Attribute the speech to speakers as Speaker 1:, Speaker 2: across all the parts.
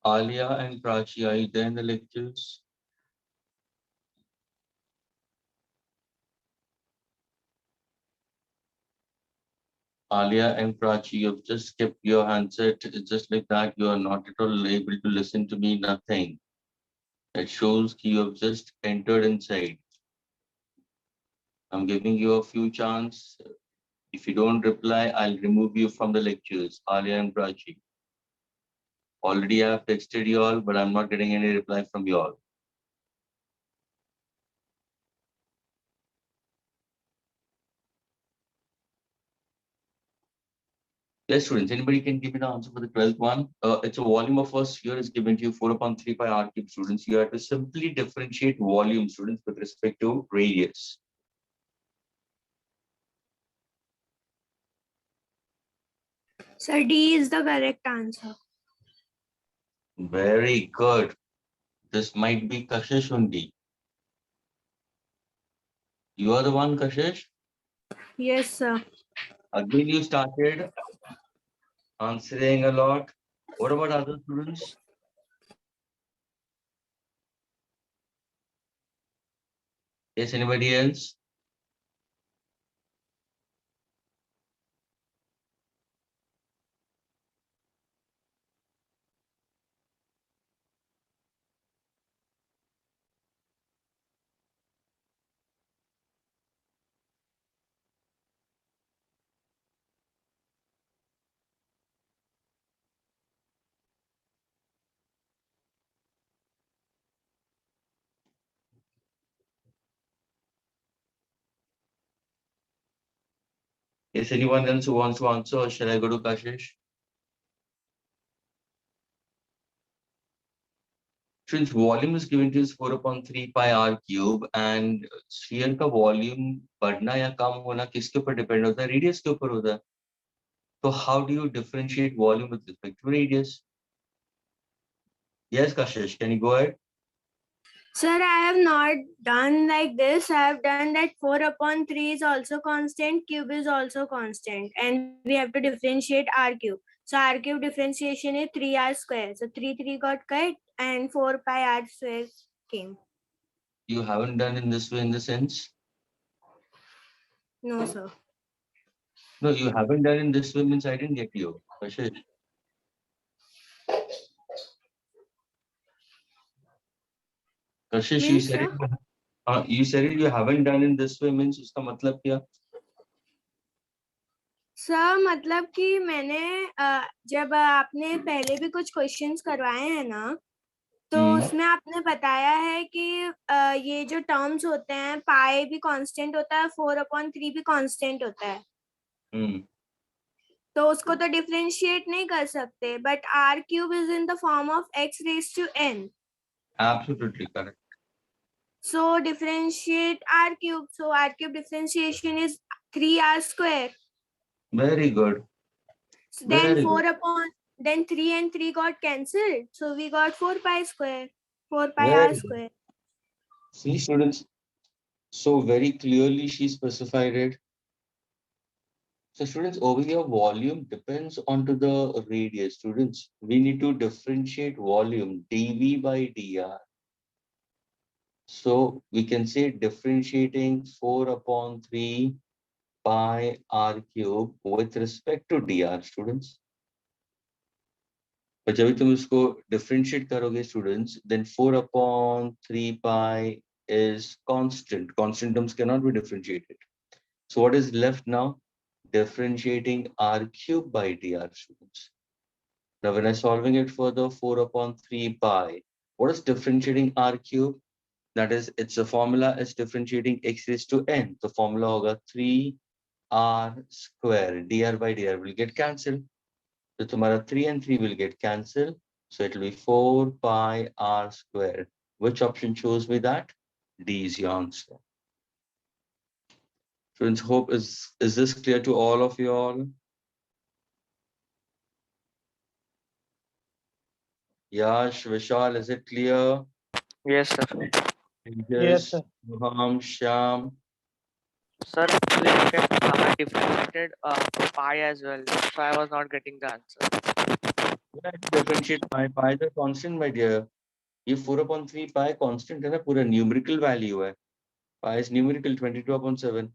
Speaker 1: Alia and Prachi, are you there in the lectures? Alia and Prachi, you've just kept your handset. It's just like that. You are not at all able to listen to me, nothing. It shows you have just entered inside. I'm giving you a few chance. If you don't reply, I'll remove you from the lectures. Alia and Prachi. Already I have texted you all, but I'm not getting any reply from you all. Yes, students, anybody can give me the answer for the 12th one. It's a volume of a sphere is given to you 4 upon 3 pi r cube. Students, you have to simply differentiate volume, students, with respect to radius.
Speaker 2: Sir, D is the correct answer.
Speaker 1: Very good. This might be Kashish only. You are the one, Kashish?
Speaker 2: Yes, sir.
Speaker 1: Again, you started answering a lot. What about other students? Yes, anybody else? Is anyone else who wants to answer, or shall I go to Kashish? Since volume is given to us 4 upon 3 pi r cube and sphere का volume बढ़ना या कम होना किसके ऊपर depend होता है? Radius के ऊपर होता है. So how do you differentiate volume with respect to radius? Yes, Kashish, can you go ahead?
Speaker 2: Sir, I have not done like this. I have done that 4 upon 3 is also constant, cube is also constant, and we have to differentiate r cube. So r cube differentiation is 3r square. So 3 got cut and 4 pi r square came.
Speaker 1: You haven't done in this way in the sense?
Speaker 2: No, sir.
Speaker 1: No, you haven't done in this way means I didn't get you, Kashish. Kashish,
Speaker 2: Means, sir?
Speaker 1: You said it, you haven't done in this way means उसका मतलब क्या?
Speaker 2: Sir मतलब कि मैंने जब आपने पहले भी कुछ क्वेश्चंस करवाए हैं ना तो उसमें आपने बताया है कि ये जो टर्म्स होते हैं पाई भी कांस्टेंट होता है 4 अपॉन 3 भी कांस्टेंट होता है तो उसको तो डिफरेंशिएट नहीं कर सकते but R cube is in the form of x raised to n.
Speaker 1: Absolutely correct.
Speaker 2: So differentiate r cube. So r cube differentiation is 3r square.
Speaker 1: Very good.
Speaker 2: So then 4 upon then 3 and 3 got cancelled. So we got 4 pi square. 4 pi r square.
Speaker 1: See, students, so very clearly she specified it. So students, over here, volume depends onto the radius. Students, we need to differentiate volume dV by dr. So we can say differentiating 4 upon 3 pi r cube with respect to dr, students. But जब तुम इसको differentiate करोगे, students, then 4 upon 3 pi is constant. Constant terms cannot be differentiated. So what is left now? Differentiating r cube by dr, students. Now when I'm solving it further, 4 upon 3 pi. What is differentiating r cube? That is, it's a formula is differentiating x raised to n. The formula hoga 3r square. Dr by dr will get cancelled. So tomorrow 3 and 3 will get cancelled. So it will be 4 pi r square. Which option shows me that? D is the answer. Friends, hope is this clear to all of you all? Yash, Vishal, is it clear?
Speaker 3: Yes, sir.
Speaker 1: Yes, sir. Shyam.
Speaker 3: Sir, actually, I get differentiated pi as well. So I was not getting the answer.
Speaker 1: Differentiate pi. Pi is a constant, my dear. ये 4/3 pi constant है ना, पूरा numerical value है. Pi is numerical 22/7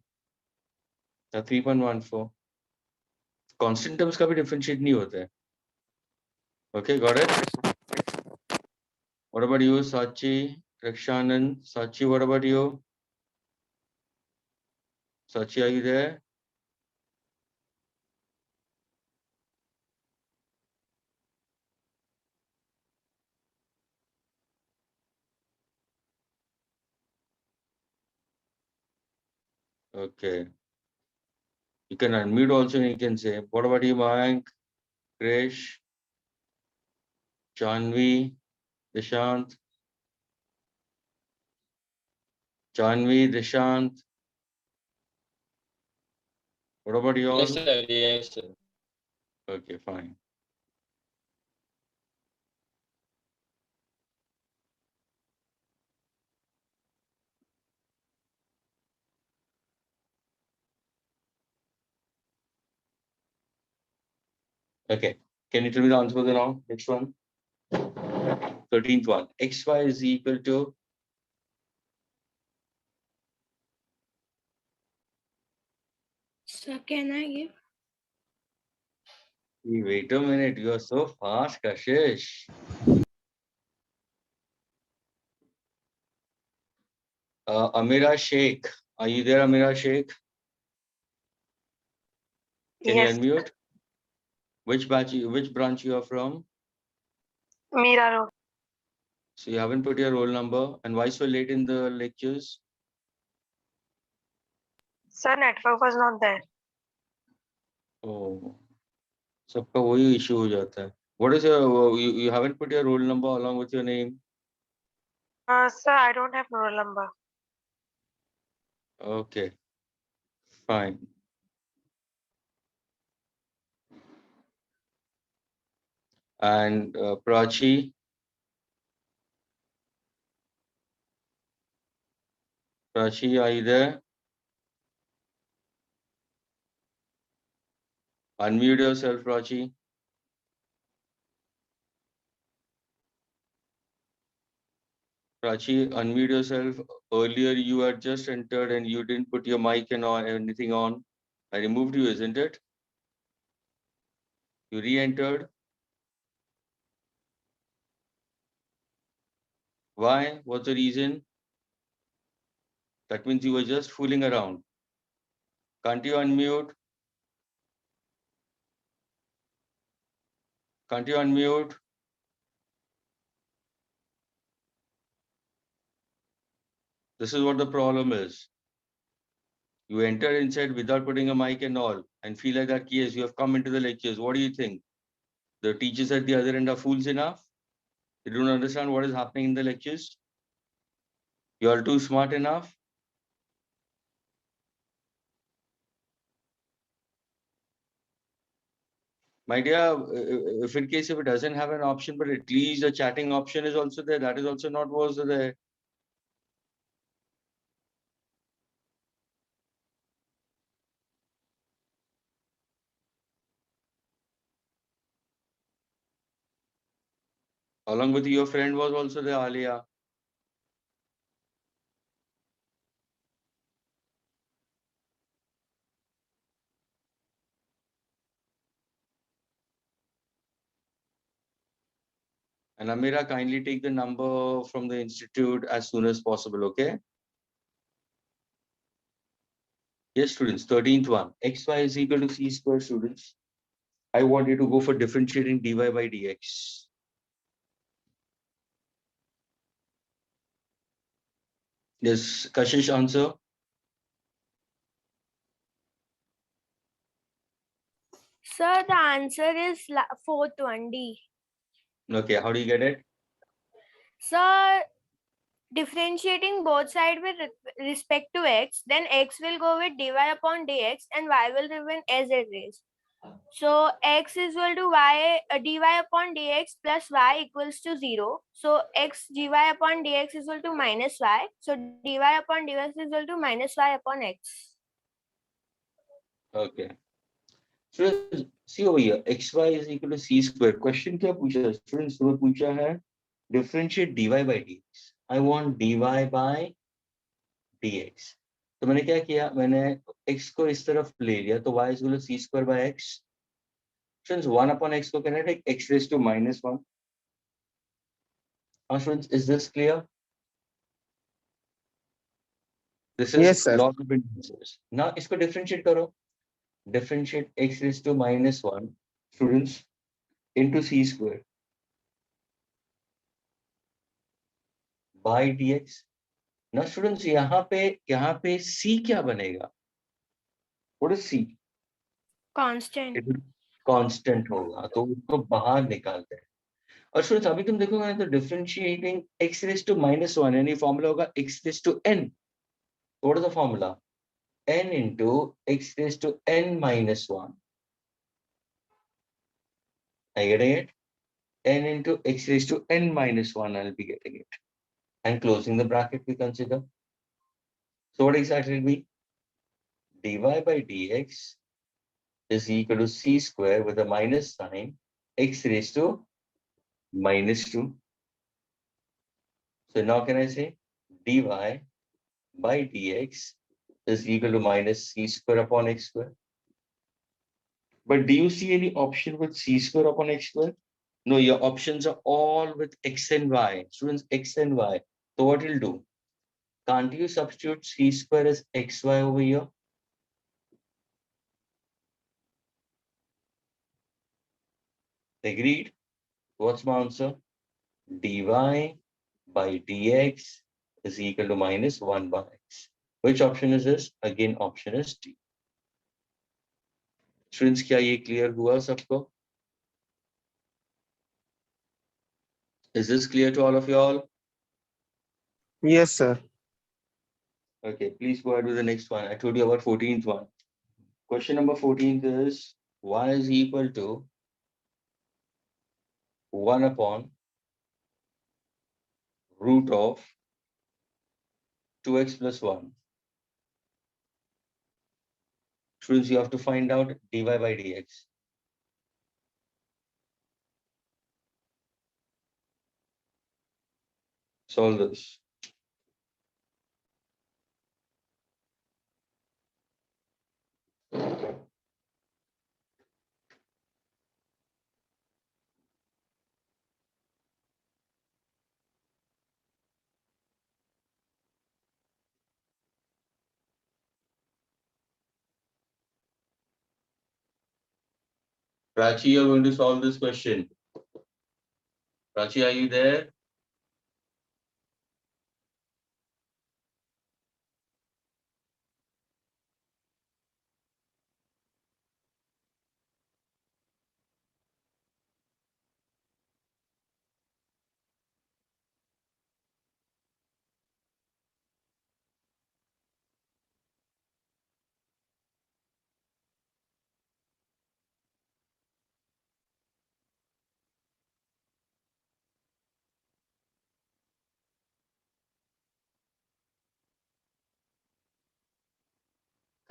Speaker 1: या 3.14. Constant terms का भी differentiate नहीं होता है. Okay, got it? What about you, Sachi, Rakshanan? Sachi, what about you? Sachi, are you there? Okay. You can unmute also and you can say, what about you, Mayank, Krish, Chanvi, Dishant? Chanvi, Dishant? What about you all?
Speaker 4: Yes, sir. Yes, sir.
Speaker 1: Okay, fine. Okay. Can you tell me the answer for the now? Next one. 13th one. XY is equal to
Speaker 2: So can I give?
Speaker 1: wait a minute, you are so fast, Kashish. Amira Sheikh. Are you there, Amira Sheikh? Can
Speaker 5: Yes.
Speaker 1: you unmute? Which branch you are from?
Speaker 5: Mira Road.
Speaker 1: So you haven't put your roll number, and why so late in the lectures?
Speaker 5: Sir, network was not there.
Speaker 1: Oh, सबका वही issue हो जाता है. What is your you haven't put your roll number along with your name?
Speaker 5: Sir, I don't have roll number.
Speaker 1: Okay, fine. And Prachi. Prachi, are you there? Unmute yourself, Prachi. Prachi, unmute yourself. Earlier you had just entered and you didn't put your mic and on anything on. I removed you, isn't it? You re-entered. Why? What's the reason? That means you were just fooling around. Can't you unmute? Can't you unmute? This is what the problem is. You enter inside without putting a mic and all, and feel like that, yes, you have come into the lectures. What do you think? The teachers at the other end are fools enough? They don't understand what is happening in the lectures? You are too smart enough? My dear, if in case if it doesn't have an option, but at least a chatting option is also there, that is also not was there. Along with your friend was also there, Alia. And Amira, kindly take the number from the institute as soon as possible, okay? Yes, students, 13th one. XY is equal to C square, students. I want you to go for differentiating dy by dx. Yes, Kashish, answer.
Speaker 2: Sir, the answer is fourth one, D.
Speaker 1: Okay, how do you get it?
Speaker 2: Sir, differentiating both sides with respect to x, then x will go with dy upon dx and y will remain as it is. So x is equal to y dy upon dx plus y equals to 0. So x dy upon dx is equal to minus y. So dy upon dx is equal to minus y upon x.
Speaker 1: Okay. Students, see over here, xy is equal to c square. Question क्या पूछा है? Students, तुम्हें पूछा है differentiate dy by dx. I want dy by dx. तो मैंने क्या किया? मैंने x को इस तरफ ले लिया, तो y is equal to c square by x. Students, 1 upon x को कहना है x raised to -1. Students, is this clear? This is
Speaker 4: Yes, sir.
Speaker 1: log of integers. Now इसको differentiate करो. Differentiate x raised to -1, students, into c square by dx. Now students, यहाँ पे c क्या बनेगा? What is c?
Speaker 2: Constant.
Speaker 1: It will constant होगा, तो उसको बाहर निकालते हैं. और students, अभी तुम देखोगे तो differentiating x raised to -1 यानी फॉर्मूला होगा x raised to n. What is the formula? n into x raised to n minus 1. Are you getting it? N into x raised to n minus 1, I'll be getting it. And closing the bracket we consider. So what exactly will be? Dy by dx is equal to c square with a minus sign, x raised to -2. So now can I say dy by dx is equal to minus c square upon x square. But do you see any option with c square upon x square? No, your options are all with x and y. Students, x and y. So what you'll do? Can't you substitute c square as xy over here? Agreed? What's my answer? Dy by dx is equal to minus 1 by x. Which option is this? Again, option is D. Students, क्या ये clear हुआ सबको? Is this clear to all of you all?
Speaker 4: Yes, sir.
Speaker 1: Okay, please go ahead with the next one. I told you about 14th one. Question number 14th is y is equal to 1 upon root of 2x plus 1. Students, you have to find out dy by dx. Solve this. Prachi, you're going to solve this question. Prachi, are you there?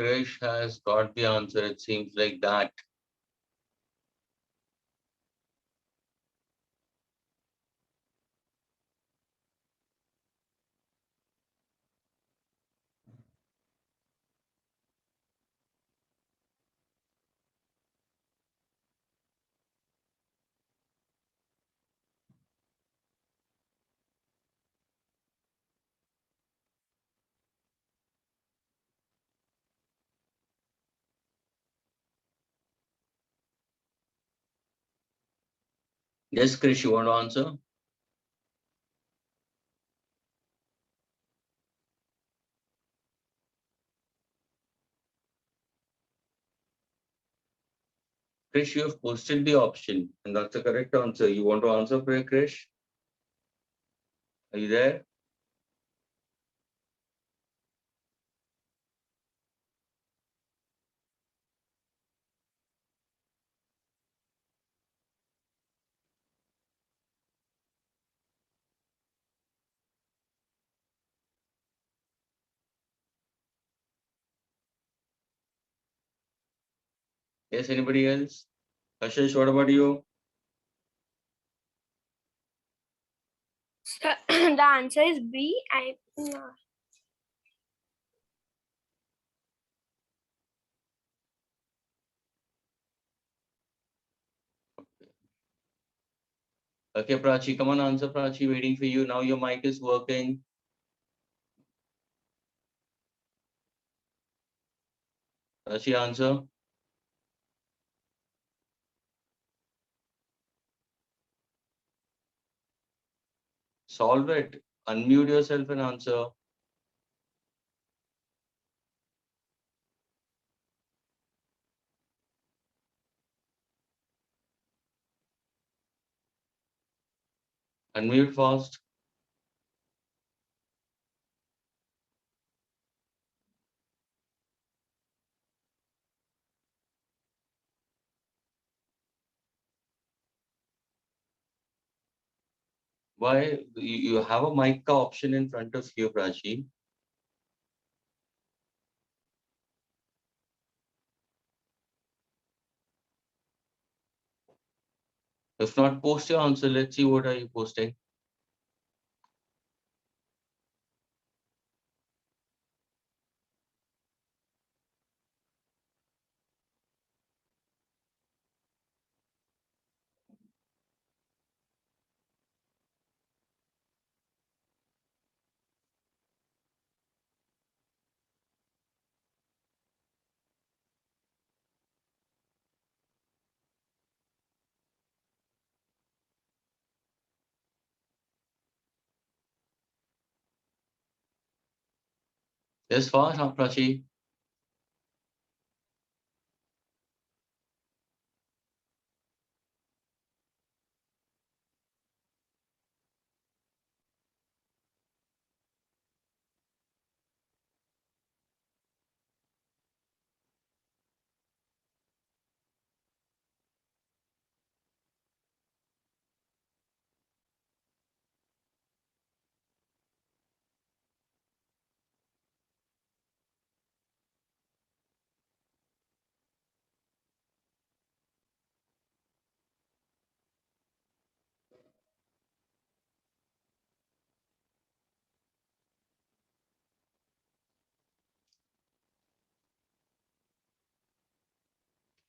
Speaker 1: Krish has got the answer. It seems like that. Yes, Krish, you want to answer? Krish, you have posted the option, and that's the correct answer. You want to answer for Krish? Are you there? Yes, anybody else? Ashish, what about you?
Speaker 2: The answer is B.
Speaker 1: Okay, Prachi, come on, answer. Prachi, waiting for you. Now your mic is working. Prachi, answer. Solve it. Unmute yourself and answer. Unmute fast. Why? You have a mic option in front of you, Prachi. If not, post your answer. Let's see what are you posting. Yes, fast, huh, Prachi?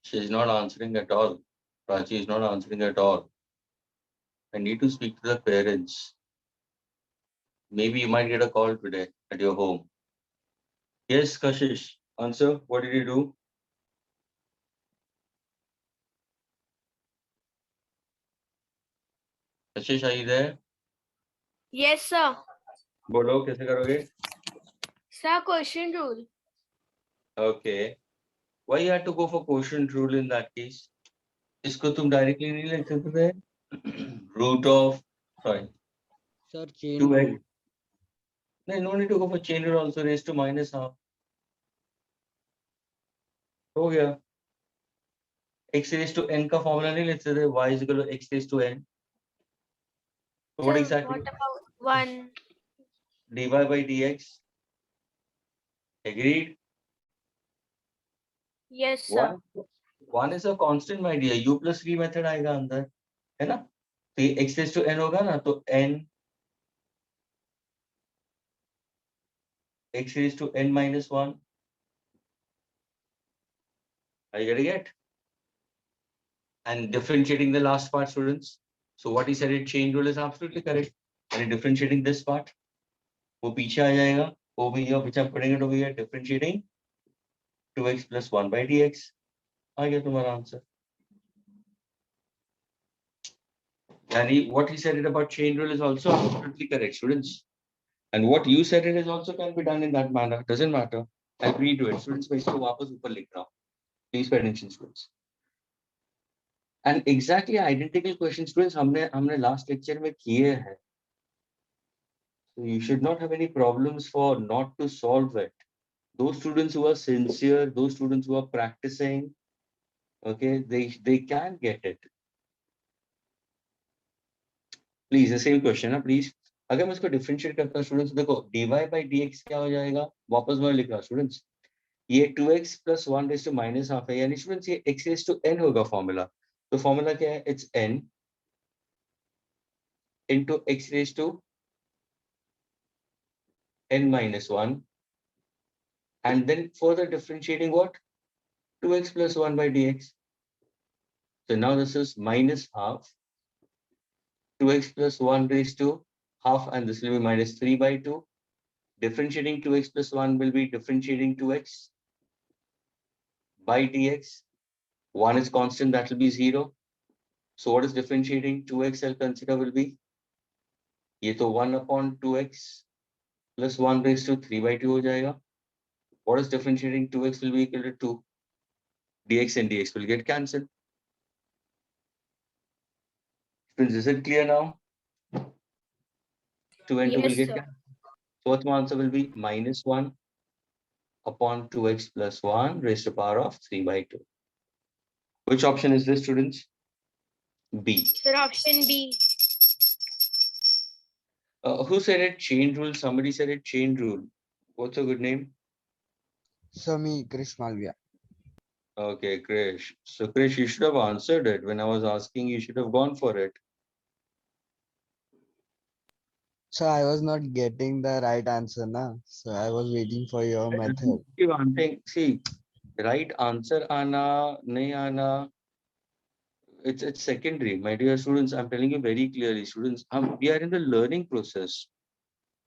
Speaker 1: She's not answering at all. Prachi is not answering at all. I need to speak to the parents. Maybe you might get a call today at your home. Yes, Kashish, answer. What did you do? Kashish, are you there?
Speaker 2: Yes, sir.
Speaker 1: बोलो कैसे करोगे?
Speaker 2: Sir, question rule.
Speaker 1: Okay. Why you had to go for quotient rule in that case? इसको तुम directly नहीं लिख सकते थे? Root of, sorry,
Speaker 6: Sir, chain
Speaker 1: 2x.
Speaker 6: rule.
Speaker 1: No need to go for chain rule also, raised to minus half. हो गया. X raised to n का formula नहीं लिख सकते? Y is equal to x raised to n. So what
Speaker 2: Sir,
Speaker 1: exactly?
Speaker 2: what about 1?
Speaker 1: dy by dx. Agreed?
Speaker 2: Yes, sir.
Speaker 1: One is a constant, my dear. U plus v method आएगा अंदर, है ना? तो ये x raised to n होगा ना, तो n x raised to n minus 1. Are you getting it? And differentiating the last part, students. So what he said, it chain rule is absolutely correct. And differentiating this part, वो पीछे आ जाएगा. Over here, which I'm putting it over here, differentiating 2x plus 1 by dx. आ गया तुम्हारा answer. Yani what he said it about chain rule is also absolutely correct, students. And what you said it is also can be done in that manner. Doesn't matter. I agree to it. Students, मैं इसको वापस ऊपर लिख रहा हूँ. Please pay attention, students. And exactly identical questions, students, हमने last lecture में किए हैं. So you should not have any problems for not to solve it. Those students who are sincere, those students who are practicing, okay, they can get it. Please, the same question, ना please. अगर मैं इसको differentiate करता हूँ students, देखो dy by dx क्या हो जाएगा? वापस मैं लिख रहा हूँ students. ये 2x plus 1 raised to minus half है, यानी स्टूडेंट्स ये x raised to n होगा फॉर्मूला. तो फॉर्मूला क्या है? It's n into x raised to n minus 1, and then further differentiating what? 2x plus 1 by dx. So now this is minus half 2x plus 1 raised to half, and this will be minus 3 by 2. Differentiating 2x plus 1 will be differentiating 2x by dx. 1 is constant, that will be 0. So what is differentiating 2x I'll consider will be? ये तो 1 upon 2x plus 1 raised to 3 by 2 हो जाएगा. What is differentiating 2x will be equal to 2. dx and dx will get cancelled. Is it clear now? 2 and 2 will
Speaker 2: Yes,
Speaker 1: get
Speaker 2: sir.
Speaker 1: cancelled. So what my answer will be? Minus 1 upon 2x plus 1 raised to power of 3 by 2. Which option is this, students? B.
Speaker 2: Sir, option B.
Speaker 1: Who said it? Chain rule. Somebody said it. Chain rule. What's a good name?
Speaker 6: Sami Krish Malviya.
Speaker 1: Okay, Krish. So Krish, you should have answered it when I was asking. You should have gone for it.
Speaker 6: So I was not getting the right answer, na. So I was waiting for your method.
Speaker 1: See, right answer आना नहीं आना, it's secondary, my dear students. I'm telling you very clearly, students. We are in the learning process,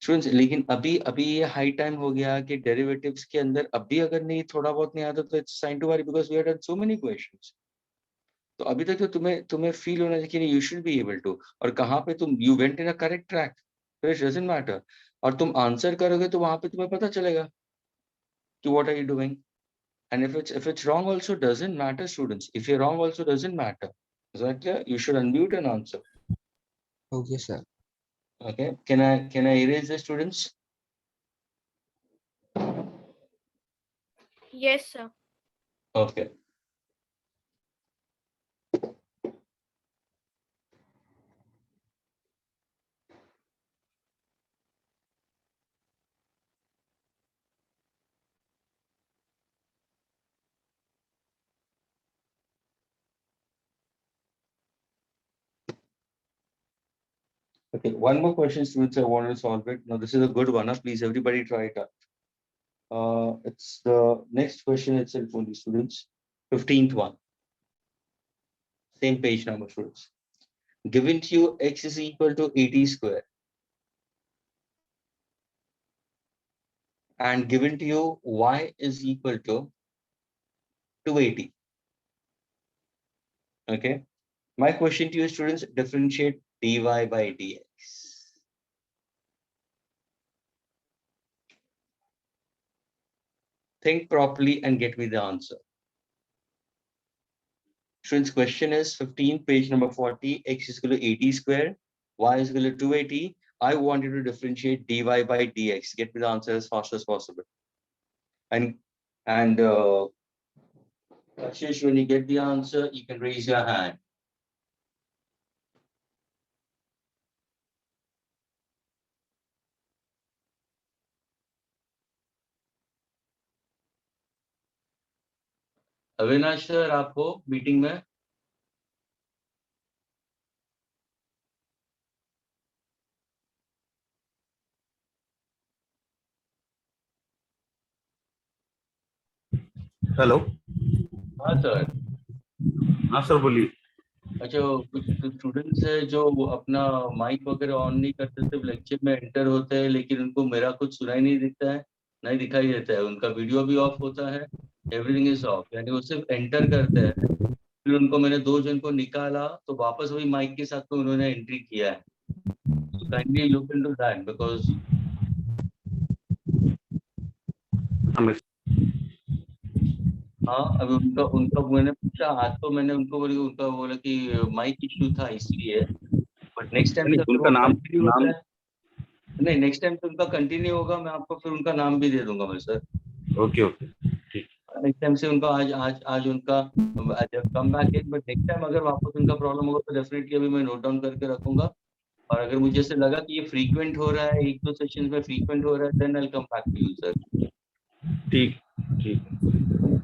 Speaker 1: students. लेकिन अभी ये high time हो गया कि derivatives के अंदर अभी अगर नहीं थोड़ा बहुत नहीं आता तो it's sign to worry, because we have done so many questions. तो अभी तक तो तुम्हें feel होना चाहिए कि you should be able to. और कहाँ पे you went in a correct track. So it doesn't matter. और तुम answer करोगे तो वहाँ पे तुम्हें पता चलेगा कि what are you doing. And if it's wrong also doesn't matter, students. If you're wrong also doesn't matter. Is that clear? You should unmute and answer.
Speaker 6: Okay, sir.
Speaker 1: Okay. Can I erase the students?
Speaker 2: Yes, sir.
Speaker 1: Okay. Okay, one more question, students. I want to solve it. Now, this is a good one. Please, everybody try it out. It's the next question itself only, students. 15th one. Same page number, students. Given to you, x is equal to 80 square. And given to you, y is equal to 280. Okay. My question to you, students, differentiate dy by dx. Think properly and get me the answer. Students, question is 15, page number 40, x is equal to 80 square, y is equal to 280. I want you to differentiate dy by dx. Get me the answer as fast as possible. And Ashish, when you get the answer, you can raise your hand. Avinash sir, आप हो meeting में?
Speaker 7: Hello.
Speaker 1: हाँ sir.
Speaker 7: हाँ sir, बोलिए।
Speaker 1: अच्छा, कुछ students है जो अपना माइक वगैरह ऑन नहीं करते, सिर्फ लेक्चर में एंटर होते हैं, लेकिन उनको मेरा कुछ सुनाई नहीं दिखता है, नहीं दिखाई देता है, उनका वीडियो भी ऑफ होता है, एवरीथिंग इज ऑफ, यानी वो सिर्फ एंटर करते हैं। फिर उनको मैंने 2 जन को निकाला तो वापस वही माइक के साथ में उन्होंने एंट्री किया है। So kindly look into that because हाँ, अभी उनका मैंने पूछा आज, तो मैंने उनको बोला कि माइक इश्यू था इसलिए, बट नेक्स्ट टाइम
Speaker 7: उनका नाम
Speaker 1: नहीं, नेक्स्ट टाइम तो उनका कंटिन्यू होगा, मैं आपको फिर उनका नाम भी दे दूंगा मैं सर।
Speaker 7: ओके ठीक।
Speaker 1: नेक्स्ट टाइम से उनका आज उनका come back in, but next time अगर वापस उनका प्रॉब्लम होगा तो डेफिनेटली अभी मैं नोट डाउन करके रखूंगा, और अगर मुझे ऐसे लगा कि ये फ्रीक्वेंट हो रहा है, 1-2 सेशंस में फ्रीक्वेंट हो रहा है, then I will come back to you sir.
Speaker 7: ठीक। ठीक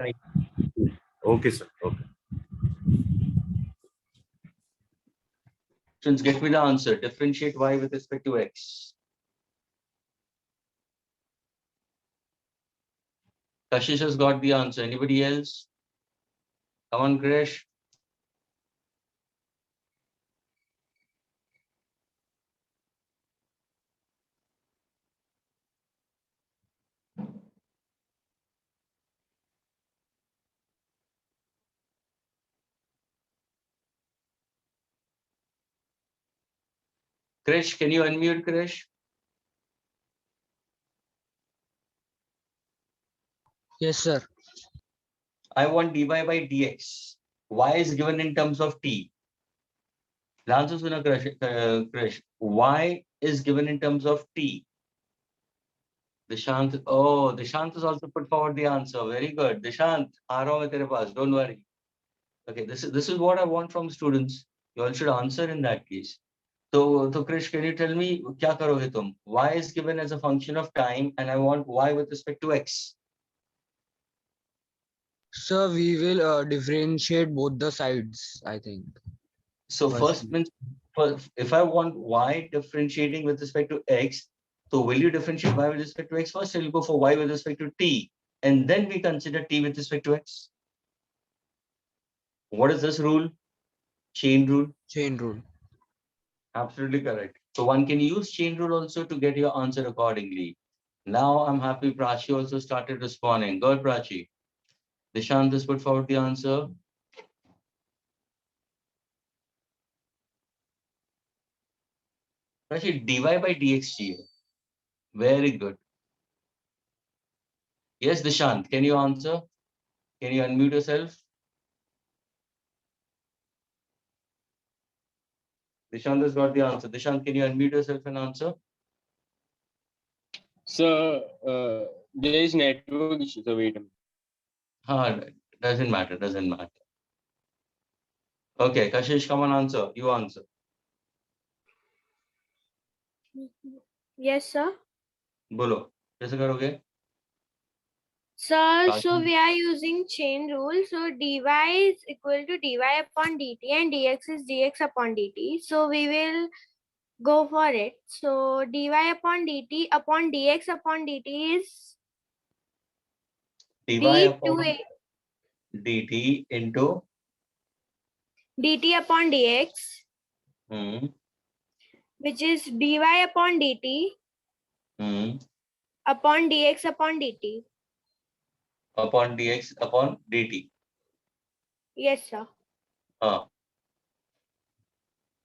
Speaker 7: है okay sir okay
Speaker 1: Students, get me the answer. Differentiate y with respect to x. Kashish has got the answer. Anybody else? Come on, Krish. Krish, can you unmute Krish?
Speaker 6: Yes, sir.
Speaker 1: I want dy by dx. Y is given in terms of t. The answer is Krish. Y is given in terms of t. Dishant, oh, Dishant has also put forward the answer. Very good. Dishant, aa raha hu main tere paas. Don't worry. Okay, this is what I want from students. You all should answer in that case. So Krish, can you tell me kya karoge tum? Y is given as a function of time, and I want y with respect to x.
Speaker 6: Sir, we will differentiate both the sides, I think.
Speaker 1: So
Speaker 6: First.
Speaker 1: first means, if I want y differentiating with respect to x, so will you differentiate y with respect to x first? Or you'll go for y with respect to t, and then we consider t with respect to x. What is this rule? Chain rule.
Speaker 6: Chain rule.
Speaker 1: Absolutely correct. So one can use chain rule also to get your answer accordingly. Now I'm happy Prachi also started responding. Good, Prachi. Dishant has put forward the answer. Prachi, dy by dx चाहिए. Very good. Yes, Dishant, can you answer? Can you unmute yourself? Dishant has got the answer. Dishant, can you unmute yourself and answer?
Speaker 8: Sir, there is network issue. So wait a minute.
Speaker 1: Doesn't matter, doesn't matter. Okay, Kashish, come on, answer. You answer.
Speaker 2: Yes, sir.
Speaker 1: बोलो, कैसे करोगे?
Speaker 2: Sir, so
Speaker 1: Kashi.
Speaker 2: we are using chain rule. So dy is equal to dy upon dt and dx is dx upon dt. So we will go for it. So dy upon dt upon dx upon dt is
Speaker 1: dy
Speaker 2: d
Speaker 1: upon
Speaker 2: 2a
Speaker 1: dt into
Speaker 2: dt upon dx,
Speaker 1: hmm,
Speaker 2: which is dy upon dt
Speaker 1: hmm,
Speaker 2: upon dx upon dt.
Speaker 1: upon dx upon dt.
Speaker 2: Yes, sir.
Speaker 1: Uh,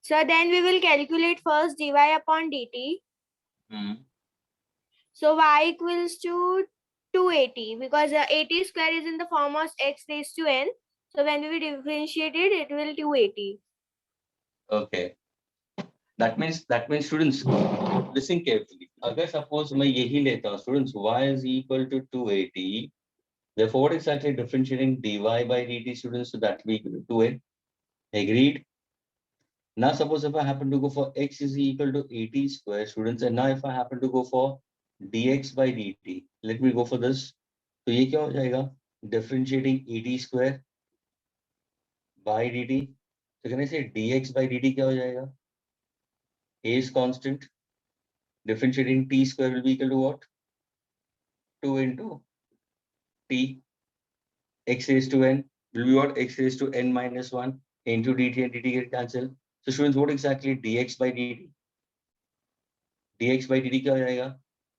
Speaker 2: So then we will calculate first dy upon dt.
Speaker 1: hmm.
Speaker 2: So y equals to 280 because 80 square is in the form of x raised to n. So when we will differentiate it, it will 280.
Speaker 1: Okay. That means students listen carefully. अगर suppose मैं यही लेता हूँ students y is equal to 280. Therefore, what exactly differentiating dy by dt students, so that we equal to 2a. Agreed. Now suppose if I happen to go for x is equal to 80 square students, and now if I happen to go for dx by dt, let me go for this. तो ये क्या हो जाएगा? Differentiating 80 square by dt. So can I say dx by dt क्या हो जाएगा? A is constant. Differentiating t square will be equal to what? 2 into t. X raised to n will be what? X raised to n minus 1 into dt, and dt get cancelled. So students, what exactly dx by dt? Dx by dt क्या हो जाएगा?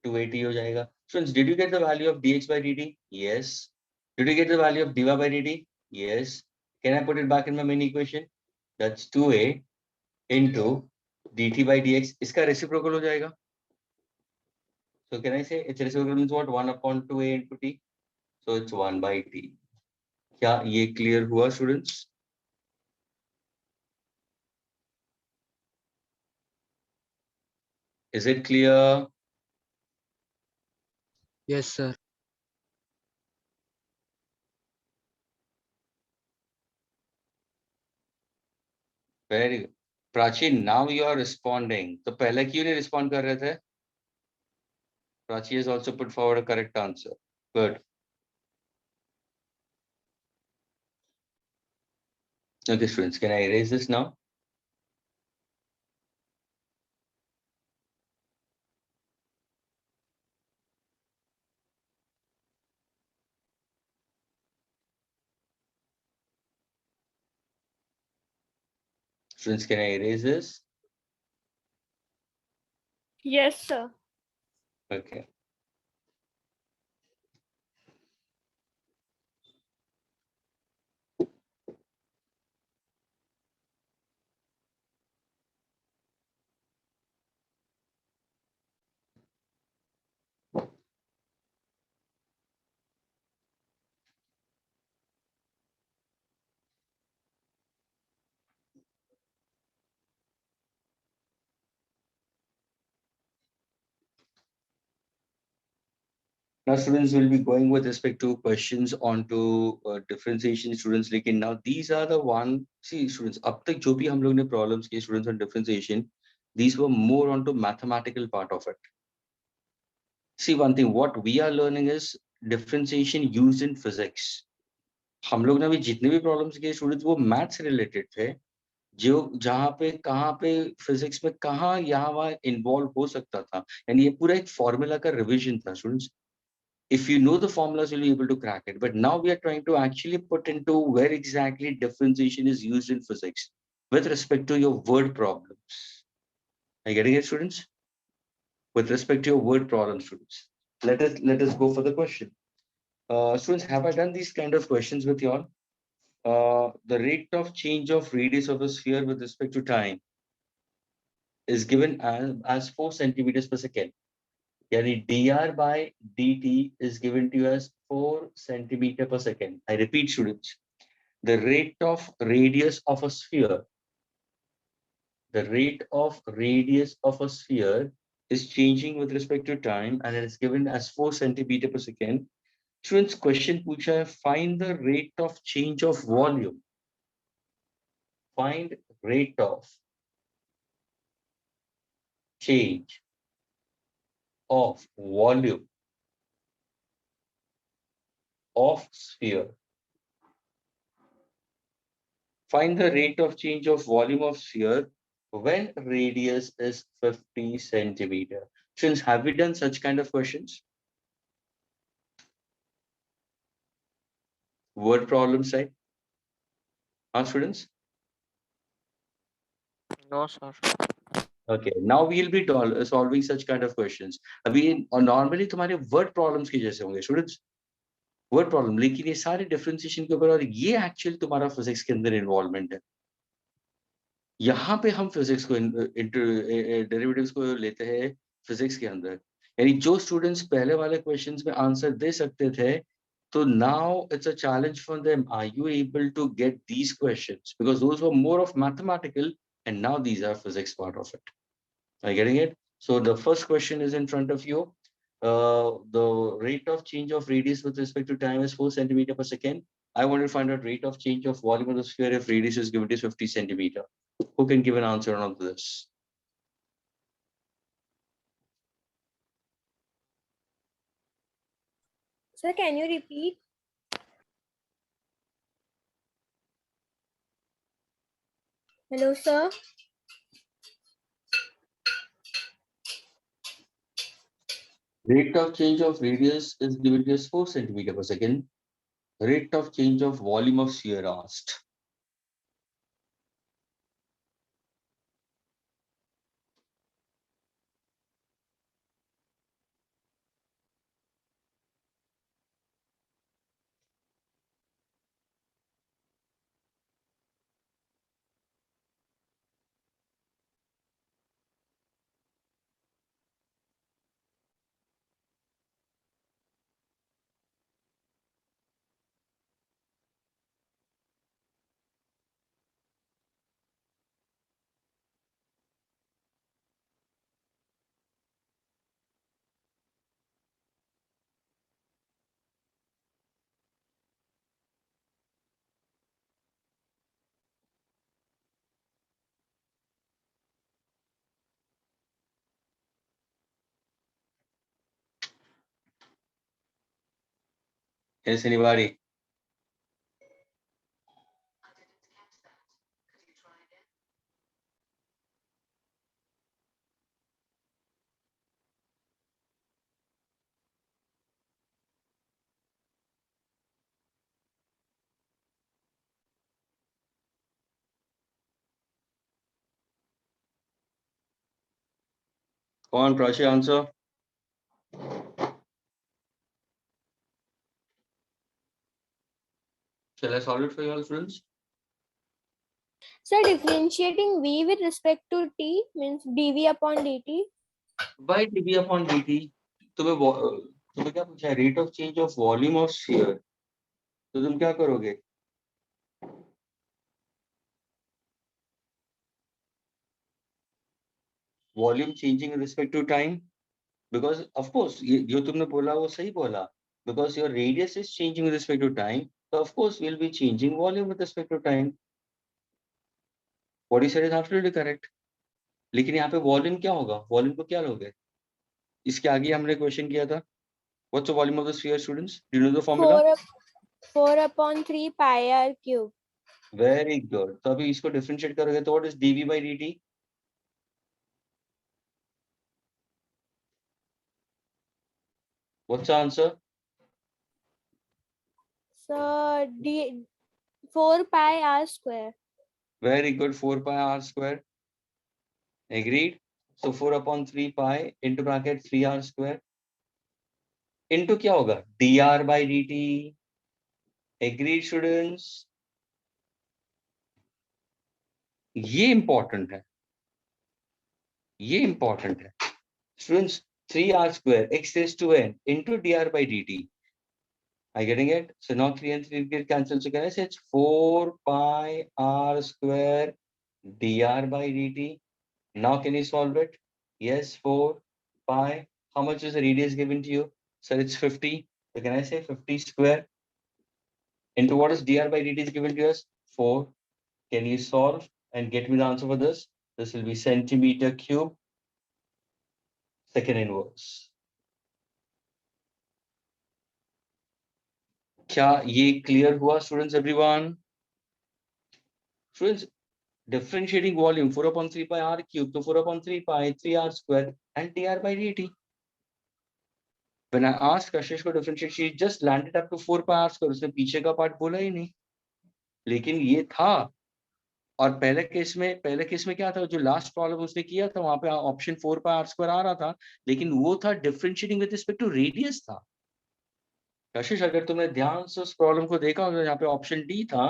Speaker 1: 280 हो जाएगा. Students, did you get the value of dx by dt? Yes. Did you get the value of dy by dt? Yes. Can I put it back in my main equation? That's 2a into dt by dx. इसका reciprocal हो जाएगा. So can I say its reciprocal means what? 1 upon 2a into t. So it's 1 by t. क्या ये clear हुआ students? Is it clear?
Speaker 6: Yes, sir.
Speaker 1: Very good. Prachi, now you are responding. तो पहले क्यों नहीं respond कर रहे थे? Prachi has also put forward a correct answer. Good. Okay, students, can I erase this now? Students, can I erase this?
Speaker 2: Yes, sir.
Speaker 1: Okay. Now, students will be going with respect to questions onto differentiation. Students, लेकिन now these are the one. See, students, अब तक जो भी हम लोग ने problems किए students on differentiation, these were more onto mathematical part of it. See, one thing, what we are learning is differentiation used in physics. हम लोग ने अभी जितने भी problems किए students वो math से related थे, जो जहाँ पे कहाँ पे physics में कहाँ यहाँ वहाँ involve हो सकता था, यानी ये पूरा एक formula का revision था students. If you know the formulas, you'll be able to crack it. But now we are trying to actually put into where exactly differentiation is used in physics with respect to your word problems. Are you getting it, students? With respect to your word problem, students. Let us go for the question. Students, have I done these kind of questions with you all? The rate of change of radius of a sphere with respect to time is given as 4 centimeters per second. Yani dr by dt is given to you as 4 centimeter per second. I repeat, students, the rate of radius of a sphere, the rate of radius of a sphere is changing with respect to time and it is given as 4 centimeter per second. Students, question पूछा है, find the rate of change of volume. Find rate of change of volume of sphere. Find the rate of change of volume of sphere when radius is 50 centimeter. Students, have we done such kind of questions? Word problem side? Students?
Speaker 3: No, sir.
Speaker 1: Okay, now we'll be solving such kind of questions. अभी normally तुम्हारे word problems के जैसे होंगे students. Word problem, लेकिन ये सारे differentiation के ऊपर और ये actually तुम्हारा physics के अंदर involvement है. यहाँ पे हम physics को derivatives को लेते हैं physics के अंदर. यानी जो students पहले वाले questions में answer दे सकते थे, तो now it's a challenge for them. Are you able to get these questions? Because those were more of mathematical, and now these are physics part of it. Are you getting it? So the first question is in front of you. The rate of change of radius with respect to time is 4 centimeter per second. I want to find out rate of change of volume of the sphere if radius is given to 50 centimeter. Who can give an answer on this?
Speaker 2: Sir, can you repeat? Hello, sir.
Speaker 1: Rate of change of radius is given to as 4 centimeter per second. Rate of change of volume of sphere asked. Yes, anybody? Come on, Prachi, answer. Shall I solve it for you all, students?
Speaker 2: Sir, differentiating v with respect to t means dv upon dt.
Speaker 1: By dv upon dt. तुम्हें क्या पूछा है? Rate of change of volume of sphere. तो तुम क्या करोगे? Volume changing in respect to time. Because of course ये जो तुमने बोला वो सही बोला. Because your radius is changing with respect to time, so of course we'll be changing volume with respect to time. What you said is absolutely correct. लेकिन यहाँ पे वॉल्यूम क्या होगा? वॉल्यूम को क्या लोगे? इसके आगे हमने क्वेश्चन किया था. What's the volume of the sphere, students? Do you know the formula?
Speaker 2: 4 upon 3 pi r cube.
Speaker 1: Very good. तो अभी इसको डिफरेंशिएट करोगे तो what is dv by dt? What's the answer?
Speaker 2: So d 4 pi r square.
Speaker 1: Very good. 4 pi r square. Agreed. So 4 upon 3 pi into bracket 3r square. Into क्या होगा? dr by dt. Agreed, students? ये important है. ये important है. Students, 3r square x raised to n into dr by dt. Are you getting it? So now 3 and 3 get cancelled. So can I say it's 4 pi r square dr by dt? Now can you solve it? Yes, 4 pi. How much is the radius given to you? Sir, it's 50. So can I say 50 square into what is dr by dt is given to us? 4. Can you solve and get me the answer for this? This will be centimeter cube second inverse. क्या ये clear हुआ, students, everyone? Students, differentiating volume 4 upon 3 pi r cube to 4 upon 3 pi 3r square and dr by dt. When I asked Kashish को differentiate, she just landed up to 4 pi r square. उसने पीछे का part बोला ही नहीं. लेकिन ये था. और पहले केस में क्या था? जो लास्ट प्रॉब्लम उसने किया था वहां पे ऑप्शन 4 pi r square आ रहा था, लेकिन वो था differentiating with respect to radius था. कशिश, अगर तुमने ध्यान से उस प्रॉब्लम को देखा होगा, यहाँ पे ऑप्शन डी था,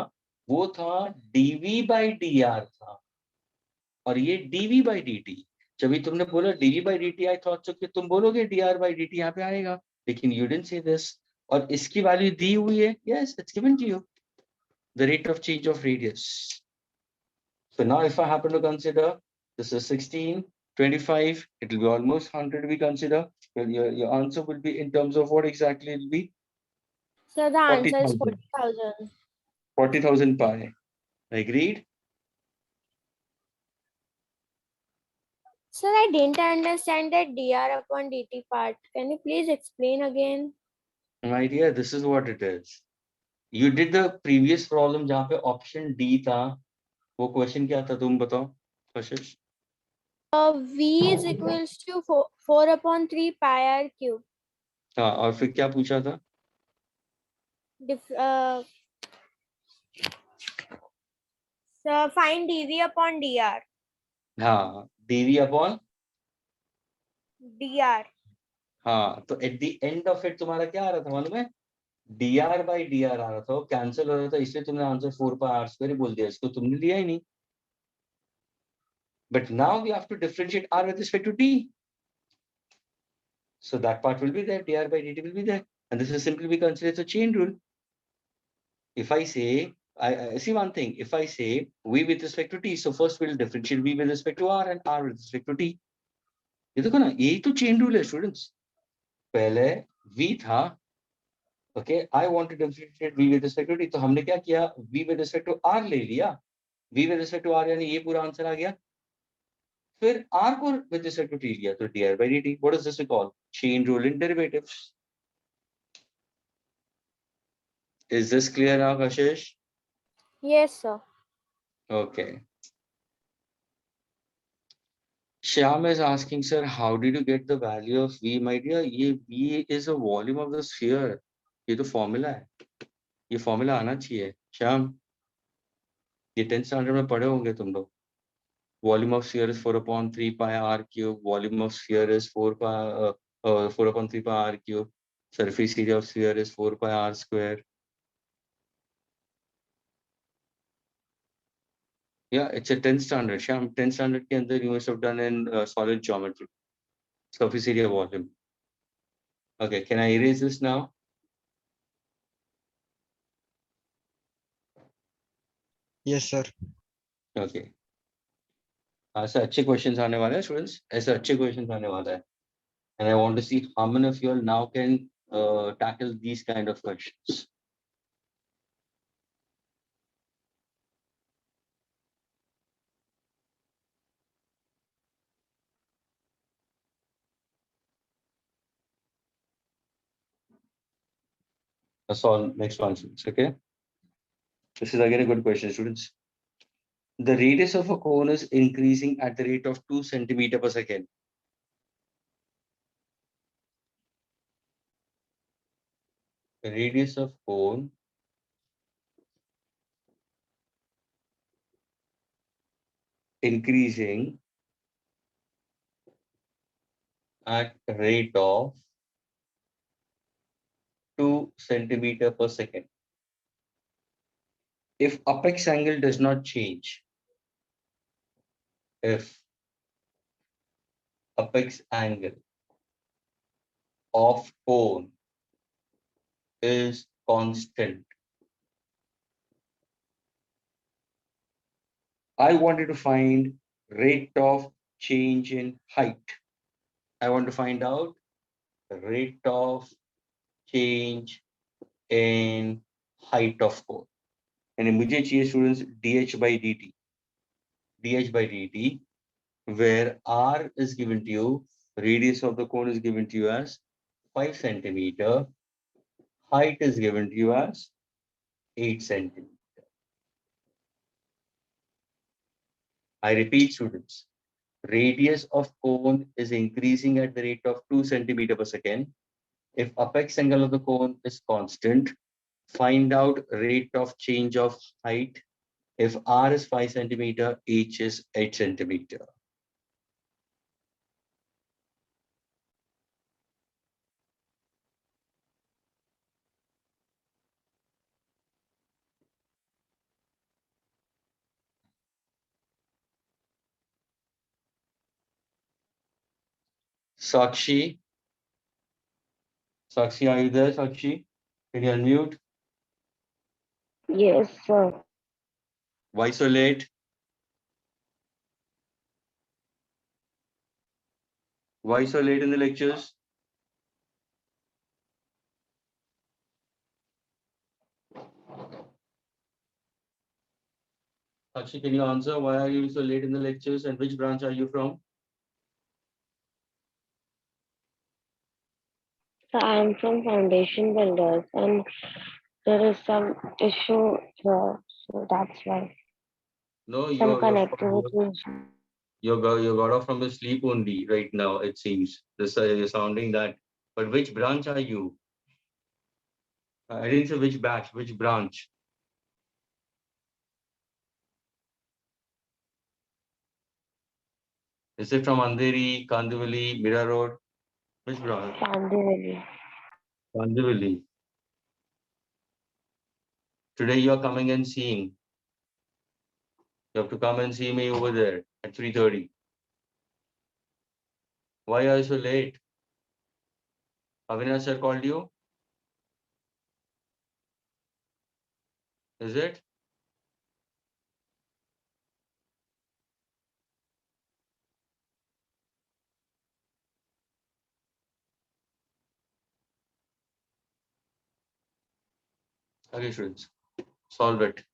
Speaker 1: वो था dv by dr था, और ये dv by dt. जब भी तुमने बोला dv by dt, I thought कि तुम बोलोगे dr by dt यहाँ पे आएगा, लेकिन you didn't say this. और इसकी वैल्यू दी हुई है. Yes, it's given to you. The rate of change of radius. So now if I happen to consider this is 16, 25, it will be almost 100 we consider. Your answer will be in terms of what exactly it will be?
Speaker 2: So the answer is
Speaker 1: 40,000.
Speaker 2: 40,000.
Speaker 1: 40,000 pi. Agreed?
Speaker 2: Sir, I didn't understand that dr upon dt part. Can you please explain again?
Speaker 1: My dear, this is what it is. You did the previous problem जहाँ पे option D था. वो question क्या था? तुम बताओ, कशिश.
Speaker 2: V is equals to 4 upon 3 pi r cube.
Speaker 1: हाँ, और फिर क्या पूछा था?
Speaker 2: So find dv upon dr.
Speaker 1: हाँ, dv upon
Speaker 2: dr.
Speaker 1: हाँ, तो at the end of it तुम्हारा क्या आ रहा था मालूम है? dr by dr आ रहा था, वो कैंसिल हो रहा था, इसलिए तुमने आंसर 4 pi r square बोल दिया. इसको तुमने लिया ही नहीं. But now we have to differentiate r with respect to t. So that part will be there, dr by dt will be there. And this is simply we consider as a chain rule. If I say, I see one thing, if I say v with respect to t, so first we'll differentiate v with respect to r and r with respect to t. ये देखो ना, यही तो chain rule है students. पहले v था, okay, I want to differentiate v with respect to t, तो हमने क्या किया? v with respect to r ले लिया. v with respect to r यानी ये पूरा आंसर आ गया. फिर r को with respect to t लिया, तो dr by dt. What is this we call? Chain rule in derivatives. Is this clear now, Kashish?
Speaker 2: Yes, sir.
Speaker 1: Okay. Shyam is asking, sir, how did you get the value of V, my dear? ये V is a volume of the sphere. ये तो formula है. ये formula आना चाहिए. Shyam, ये 10th standard में पढ़े होंगे तुम लोग. volume of sphere is 4 upon 3 pi r cube, volume of sphere is 4 upon 3 pi r cube, surface area of sphere is 4 pi r square. Yeah, it's a 10th standard. Sham, 10th standard ke andar you must have done in solid geometry. Surface area volume. Okay, can I erase this now?
Speaker 6: Yes, sir.
Speaker 1: Okay. ऐसे अच्छे questions आने वाले हैं students, ऐसे अच्छे questions आने वाले हैं, and I want to see how many of you all now can tackle these kind of questions. That's all. Next one, students. Okay. This is again a good question, students. The radius of a cone is increasing at the rate of 2 centimeter per second. The radius of cone increasing at the rate of 2 centimeter per second. If apex angle does not change, if apex angle of cone is constant, I wanted to find rate of change in height. I want to find out the rate of change in height of cone. And मुझे चाहिए students dh by dt. dh by dt, where r is given to you, radius of the cone is given to you as 5 centimeter, height is given to you as 8 centimeter. I repeat, students, radius of cone is increasing at the rate of 2 centimeter per second. If apex angle of the cone is constant, find out rate of change of height. If r is 5 centimeter, h is 8 centimeter. Sakshi, Sakshi, are you there, Sakshi? Can you unmute?
Speaker 9: Yes, sir.
Speaker 1: Why so late? Why so late in the lectures? Sakshi, can you answer? Why are you so late in the lectures and which branch are you from?
Speaker 9: So I am from Foundation Builders and there is some issue here, so that's why.
Speaker 1: No,
Speaker 9: Some
Speaker 1: you're
Speaker 9: connectivity issue.
Speaker 1: you got off from the sleep only right now, it seems. This you're sounding that. But which branch are you? I didn't say which batch, which branch. Is it from Andheri, Kandivali, Mira Road? Which branch?
Speaker 9: Pandivali.
Speaker 1: Kandivali. Today you are coming and seeing. You have to come and see me over there at 3:30. Why are you so late? Avinash sir called you? Is it? Okay, students. Solve it.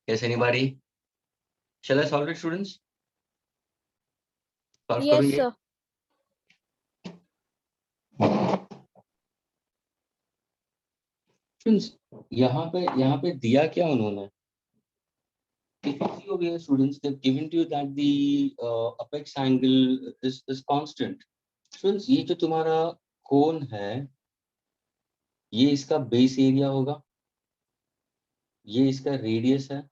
Speaker 1: Yes, anybody? Shall I solve it, students? Solve
Speaker 2: Yes,
Speaker 1: करूँ ये?
Speaker 2: sir.
Speaker 1: Students, यहाँ पे दिया क्या उन्होंने? If you see over here, students, they've given to you that the apex angle is constant. Students, ये जो तुम्हारा कोन है, ये इसका बेस एरिया होगा, ये इसका रेडियस है,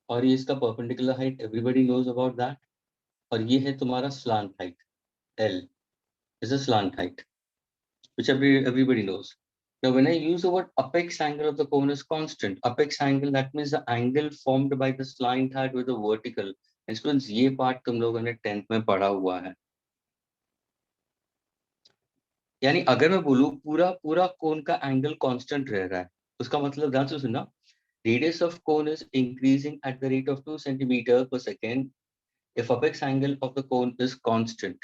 Speaker 1: और ये इसका perpendicular height. Everybody knows about that. और ये है तुम्हारा slant height. L is a slant height, which everybody knows. Now, when I use the word apex angle of the cone is constant, apex angle, that means the angle formed by the slant height with the vertical. And students, ये part तुम लोगों ने 10th में पढ़ा हुआ है. यानी अगर मैं बोलूं पूरा कोन का एंगल कांस्टेंट रह रहा है, उसका मतलब ध्यान से सुनना, radius of cone is increasing at the rate of 2 centimeter per second if apex angle of the cone is constant.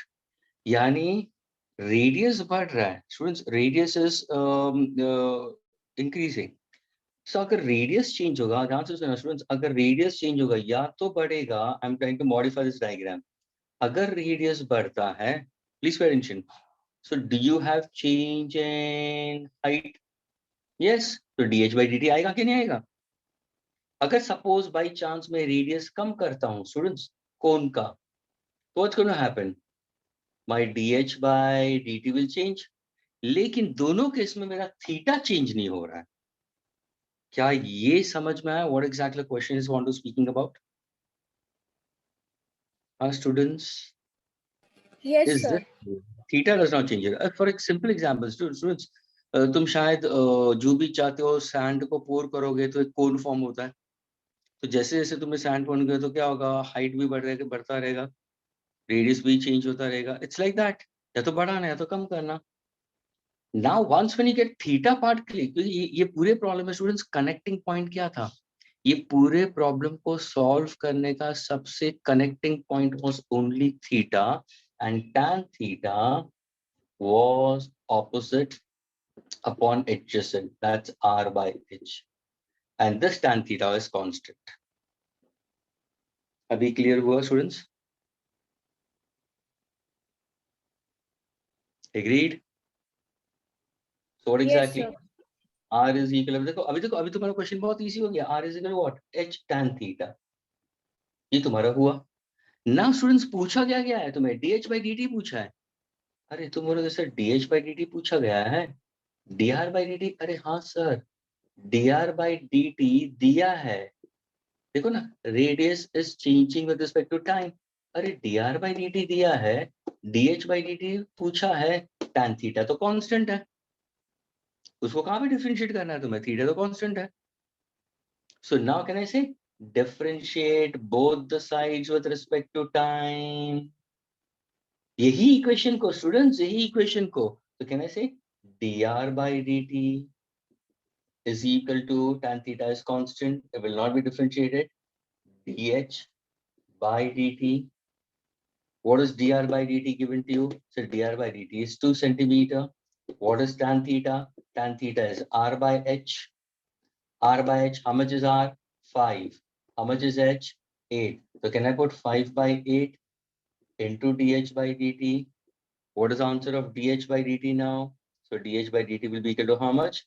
Speaker 1: यानी रेडियस बढ़ रहा है स्टूडेंट्स, रेडियस इज इंक्रीजिंग. सो अगर रेडियस चेंज होगा, ध्यान से सुनना स्टूडेंट्स, अगर रेडियस चेंज होगा या तो बढ़ेगा, I am trying to modify this diagram. अगर रेडियस बढ़ता है, please pay attention, so do you have change in height? Yes. तो dh by dt आएगा कि नहीं आएगा? अगर सपोज बाय चांस में रेडियस कम करता हूं स्टूडेंट्स कोन का, तो what's going to happen? My dh by dt will change. लेकिन दोनों केस में मेरा थीटा चेंज नहीं हो रहा है. क्या ये समझ में आया? What exactly the question is want to speaking about? Our students,
Speaker 2: Yes,
Speaker 1: is
Speaker 2: sir.
Speaker 1: this theta does not change. For a simple example, students, तुम शायद जो भी चाहते हो सैंड को पोर करोगे तो एक कोन फॉर्म होता है. तो जैसे जैसे तुम्हें सैंड पोर करोगे तो क्या होगा? हाइट भी बढ़ता रहेगा, रेडियस भी चेंज होता रहेगा. It's like that. या तो बढ़ाना या तो कम करना. Now once when you get theta part clear, क्योंकि ये पूरे प्रॉब्लम में स्टूडेंट्स कनेक्टिंग पॉइंट क्या था? ये पूरे प्रॉब्लम को सॉल्व करने का सबसे connecting point was only theta, and tan theta was opposite upon adjacent, that's r by h, and this tan theta is constant. अभी क्लियर हुआ students? Agreed? So what
Speaker 2: Yes,
Speaker 1: exactly?
Speaker 2: sir.
Speaker 1: R is equal, देखो अभी तुम्हारा question बहुत easy हो गया. R is equal to what? H tan theta. ये तुम्हारा हुआ. ना स्टूडेंट्स पूछा गया है तुम्हें dh by dt पूछा है. अरे तुम बोलोगे सर dh by dt पूछा गया है, dr by dt, अरे हाँ सर dr by dt दिया है. देखो ना, radius is changing with respect to time. अरे dr by dt दिया है, dh by dt पूछा है, tan थीटा तो कांस्टेंट है, उसको कहाँ पे डिफरेंशिएट करना है तुम्हें? थीटा तो कांस्टेंट है. सो नाउ कैन आई से differentiate both the sides with respect to time. यही इक्वेशन को स्टूडेंट्स, यही इक्वेशन को, तो कैन आई से dr by dt is equal to tan theta is constant, it will not be differentiated, dh by dt. What is dr by dt given to you? So dr by dt is 2 centimeter. What is tan theta? Tan theta is r by h. R by h, how much is r? 5. How much is h? 8. So can I put 5 by 8 into dh by dt? What is the answer of dh by dt now? So dh by dt will be equal to how much?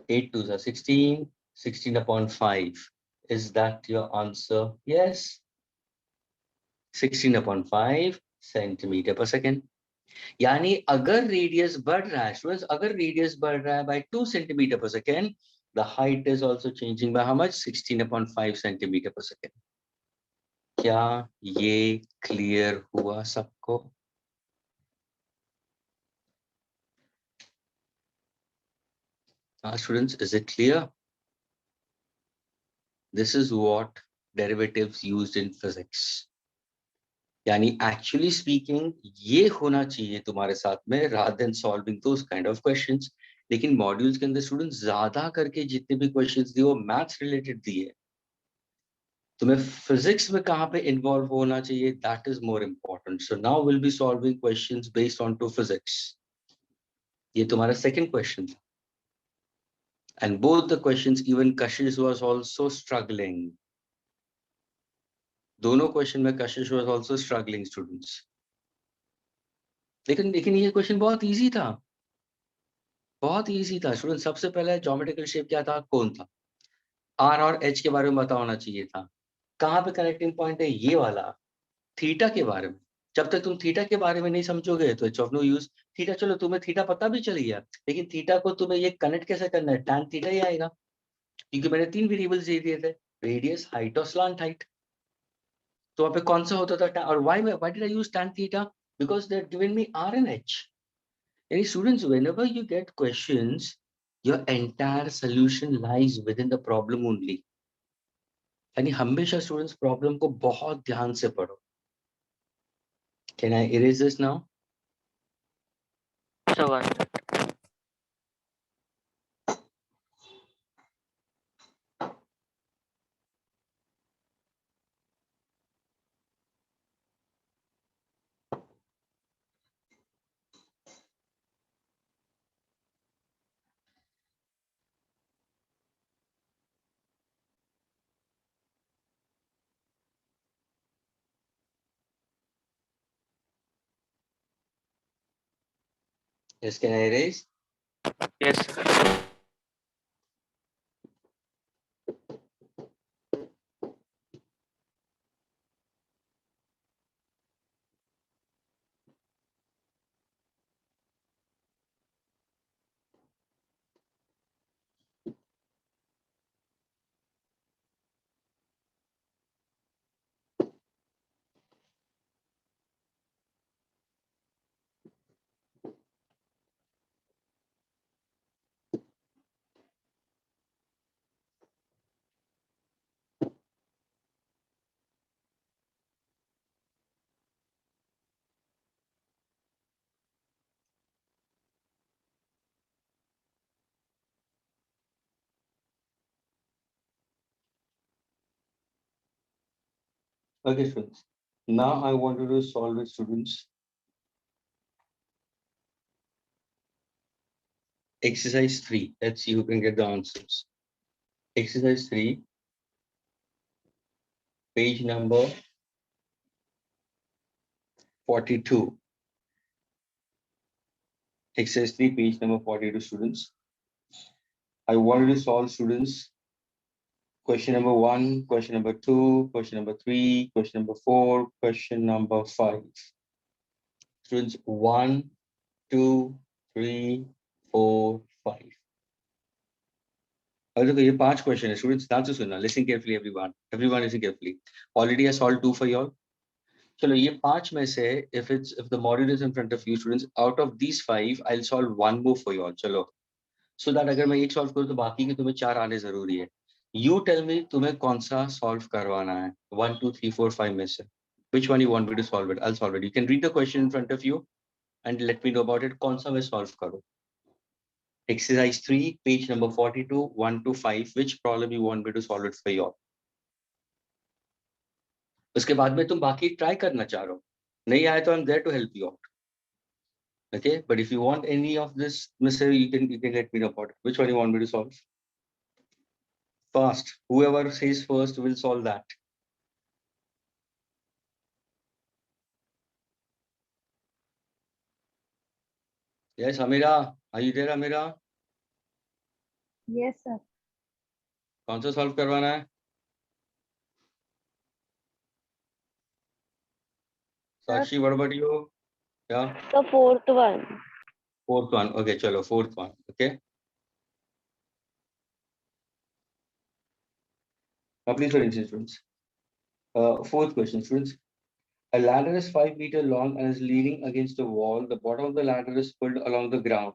Speaker 1: 8 2s are 16, 16 upon 5. Is that your answer? Yes. 16 upon 5 centimeter per second. यानी अगर radius बढ़ रहा है students, अगर radius बढ़ रहा है by 2 centimeter per second, the height is also changing by how much? 16 upon 5 centimeter per second. क्या ये क्लियर हुआ सबको? Students, is it clear? This is what derivatives used in physics. यानी actually speaking ये होना चाहिए तुम्हारे साथ में rather than solving those kind of questions. लेकिन मॉड्यूल्स के अंदर स्टूडेंट्स ज्यादा करके जितने भी क्वेश्चंस दिए वो मैथ्स रिलेटेड दिए. तुम्हें फिजिक्स में कहाँ पे इन्वॉल्व होना चाहिए, that is more important. So now will be solving questions based on to physics. ये तुम्हारा सेकंड क्वेश्चन था. And both the questions, even Kashish was also struggling. दोनों क्वेश्चन में कशिश वाज आल्सो स्ट्रगलिंग स्टूडेंट्स, लेकिन लेकिन ये क्वेश्चन बहुत easy था, बहुत इजी था स्टूडेंट। सबसे पहले ज्योमेट्रिकल शेप क्या था, कौन था, आर और एच के बारे में पता होना चाहिए था। कहाँ पे कनेक्टिंग पॉइंट है, ये वाला, थीटा के बारे में। जब तक तुम थीटा के बारे में नहीं समझोगे तो it's of no use. Theta चलो तुम्हें थीटा पता भी चल गया, लेकिन थीटा को तुम्हें ये कनेक्ट कैसे करना है, tan थीटा ही आएगा, क्योंकि मैंने 3 वेरिएबल्स दे दिए थे, रेडियस, हाइट और स्लांट हाइट। तो वहाँ पे कौन सा होता था, और why did I use tan theta, because they had given me r and h. Any students, whenever you get questions, your entire solution lies within the problem only. यानी हमेशा स्टूडेंट्स प्रॉब्लम को बहुत ध्यान से पढ़ो। Can I erase this now?
Speaker 3: So 1 minute.
Speaker 1: Yes, can I erase?
Speaker 3: Yes, sir.
Speaker 1: Okay, students. Now I want you to solve it, students. Exercise 3. Let's see who can get the answers. Exercise 3, page number 42. Exercise 3, page number 42, students. I wanted to solve, students, question number 1, question number 2, question number 3, question number 4, question number 5. Students, 1, 2, 3, 4, 5. अब देखो ये 5 question है students, ध्यान से सुनना, listen carefully everyone listen carefully. Already I solve 2 for you all. चलो ये 5 में से if the module is in front of you students, out of these 5 I'll solve 1 more for you all. चलो, so that अगर मैं एक solve करूँ तो बाकी के तुम्हें 4 आने जरूरी है। You tell me तुम्हें कौन सा सॉल्व करवाना है 1 2 3 4 5 में से, which one you want me to solve it? I'll solve it. You can read the question in front of you and let me know about it. कौन सा मैं सॉल्व करूँ? Exercise 3, page number 42, 1 to 5. Which problem you want me to solve it for you all? उसके बाद में तुम बाकी try करना चाह रहे हो, नहीं आए तो I'm there to help you out. Okay, but if you want any of this, Mr. You can let me know about it. Which one you want me to solve? Fast. Whoever says first will solve that. Yes, Amira. Are you there, Amira?
Speaker 2: Yes, sir.
Speaker 1: कौन सा solve करवाना है? Sakshi, what about you? Yeah,
Speaker 9: The fourth one.
Speaker 1: fourth one. Okay, chalo, fourth one. Okay. Now please for instance, students. Fourth question, students. A ladder is 5 meters long and is leaning against a wall. The bottom of the ladder is pulled along the ground.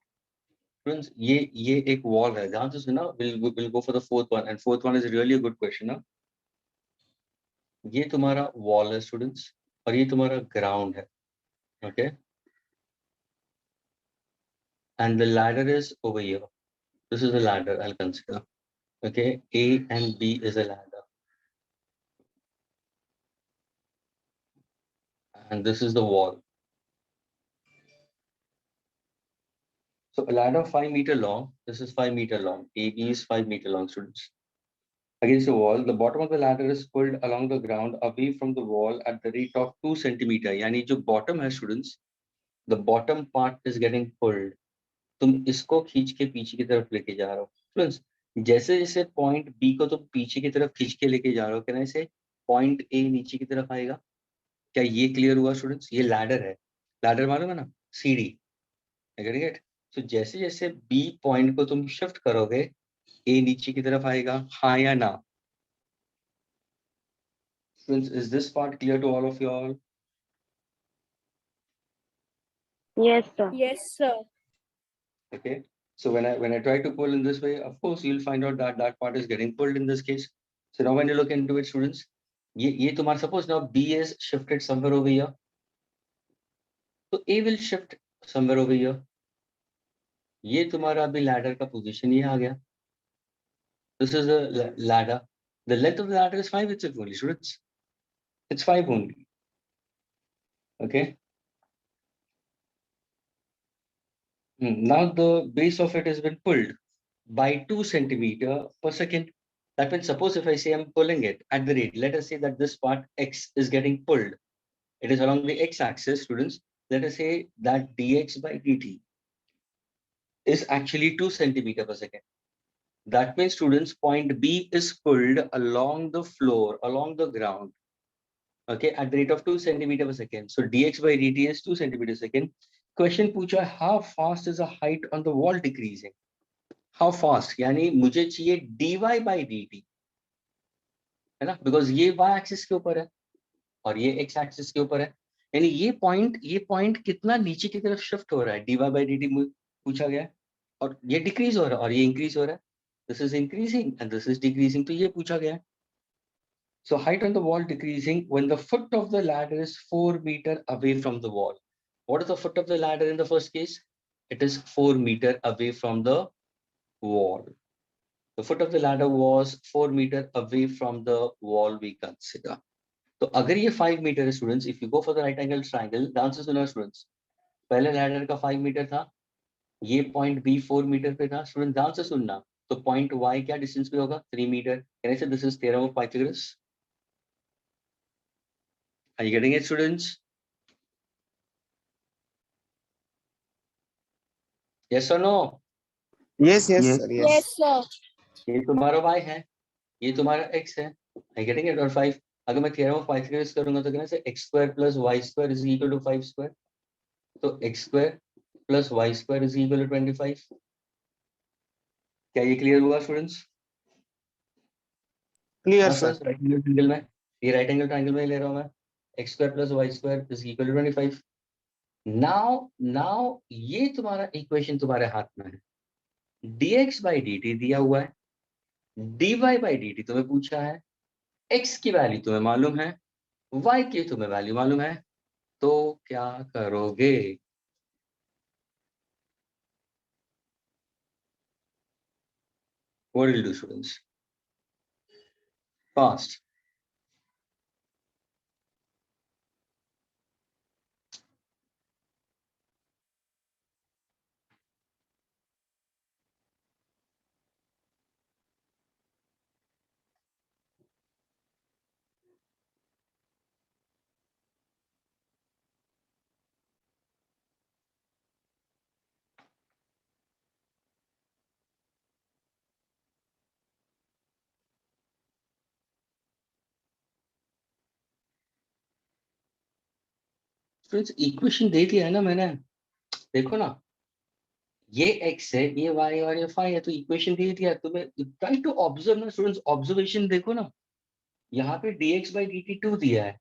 Speaker 1: Students, ये एक wall है. ध्यान से सुना. We'll go for the fourth one, and fourth one is really a good question. ना? ये तुम्हारा wall है, students, और ये तुम्हारा ground है. Okay. And the ladder is over here. This is a ladder, I'll consider. Okay, A and B is a ladder. And this is the wall. So a ladder 5 meters long, this is 5 meters long. AB is 5 meters long, students. against the wall, the bottom of the ladder is pulled along the ground away from the wall at the rate of 2 centimeter. यानी जो bottom है students, the bottom part is getting pulled. तुम इसको खींच के पीछे की तरफ लेके जा रहे हो. Students, जैसे जैसे point B को तुम पीछे की तरफ खींच के लेके जा रहे हो, कहने से point A नीचे की तरफ आएगा. क्या ये क्लियर हुआ स्टूडेंट्स? ये लैडर है. लैडर मालूम है ना, सीढ़ी. गेट. तो जैसे जैसे B पॉइंट को तुम शिफ्ट करोगे, A नीचे की तरफ आएगा. हाँ या ना? Students, is this part clear to all of you all?
Speaker 9: Yes, sir.
Speaker 2: Yes, sir.
Speaker 1: Okay. So when I try to pull in this way, of course you'll find out that that part is getting pulled in this case. So now when you look into it, students, ये तुम्हारा suppose now B is shifted somewhere over here. So A will shift somewhere over here. ये तुम्हारा अभी ladder का position ये आ गया. This is the ladder. The length of the ladder is 5 itself only, students. It's 5 only. Okay. Now the base of it has been pulled by 2 centimeter per second. That means suppose if I say I'm pulling it at the rate, let us say that this part X is getting pulled. It is along the X axis, students. Let us say that dx by dt is actually 2 centimeter per second. That means students, point B is pulled along the floor, along the ground. Okay, at the rate of 2 centimeter per second. So dx by dt is 2 centimeter per second. Question पूछा, how fast is the height on the wall decreasing? How fast? यानी मुझे चाहिए dy by dt, है ना? Because ये y axis के ऊपर है और ये x axis के ऊपर है. यानी ये point कितना नीचे की तरफ शिफ्ट हो रहा है, dy by dt पूछा गया है, और ये डिक्रीज हो रहा है और ये इंक्रीज हो रहा है. This is increasing and this is decreasing. तो ये पूछा गया है. So height on the wall decreasing when the foot of the ladder is 4 meter away from the wall. What is the foot of the ladder in the first case? It is 4 meter away from the wall. The foot of the ladder was 4 meter away from the wall, we consider. So अगर ये 5 meter है students, if you go for the right angle triangle, the answer is no students. पहले ladder का 5 meter था, ये point B 4 meter पे था. Students, ध्यान से सुनना. तो point Y क्या distance पे होगा? 3 meter. Can I say this is theorem of Pythagoras? Are you getting it, students? Yes or no?
Speaker 4: Yes, yes,
Speaker 6: Yes.
Speaker 4: sir. Yes.
Speaker 2: Yes, sir.
Speaker 1: ये तुम्हारा y है, ये तुम्हारा x है. Are you getting it? और 5. अगर मैं theorem of Pythagoras करूंगा तो कहना से x square plus y square is equal to 5 square. तो x square plus y square is equal to 25. क्या ये क्लियर हुआ students?
Speaker 4: Clear, sir.
Speaker 1: Right angle triangle में, ये राइट एंगल ट्रायंगल में ले रहा हूं मैं. x square plus y square is equal to 25. Now ये तुम्हारा इक्वेशन तुम्हारे हाथ में है. dx by dt दिया हुआ है, dy by dt तुम्हें पूछा है, x की वैल्यू तुम्हें मालूम है, y की तुम्हें वैल्यू मालूम है. तो क्या करोगे? What will you do, students? Fast. Students, equation दे दिया है ना मैंने, देखो ना, ये x है, ये y और ये phi है, तो इक्वेशन दे दिया. तुम्हें ट्राई टू ऑब्जर्व ना स्टूडेंट्स, ऑब्जर्वेशन देखो ना. यहाँ पे dx by dt 2 दिया है,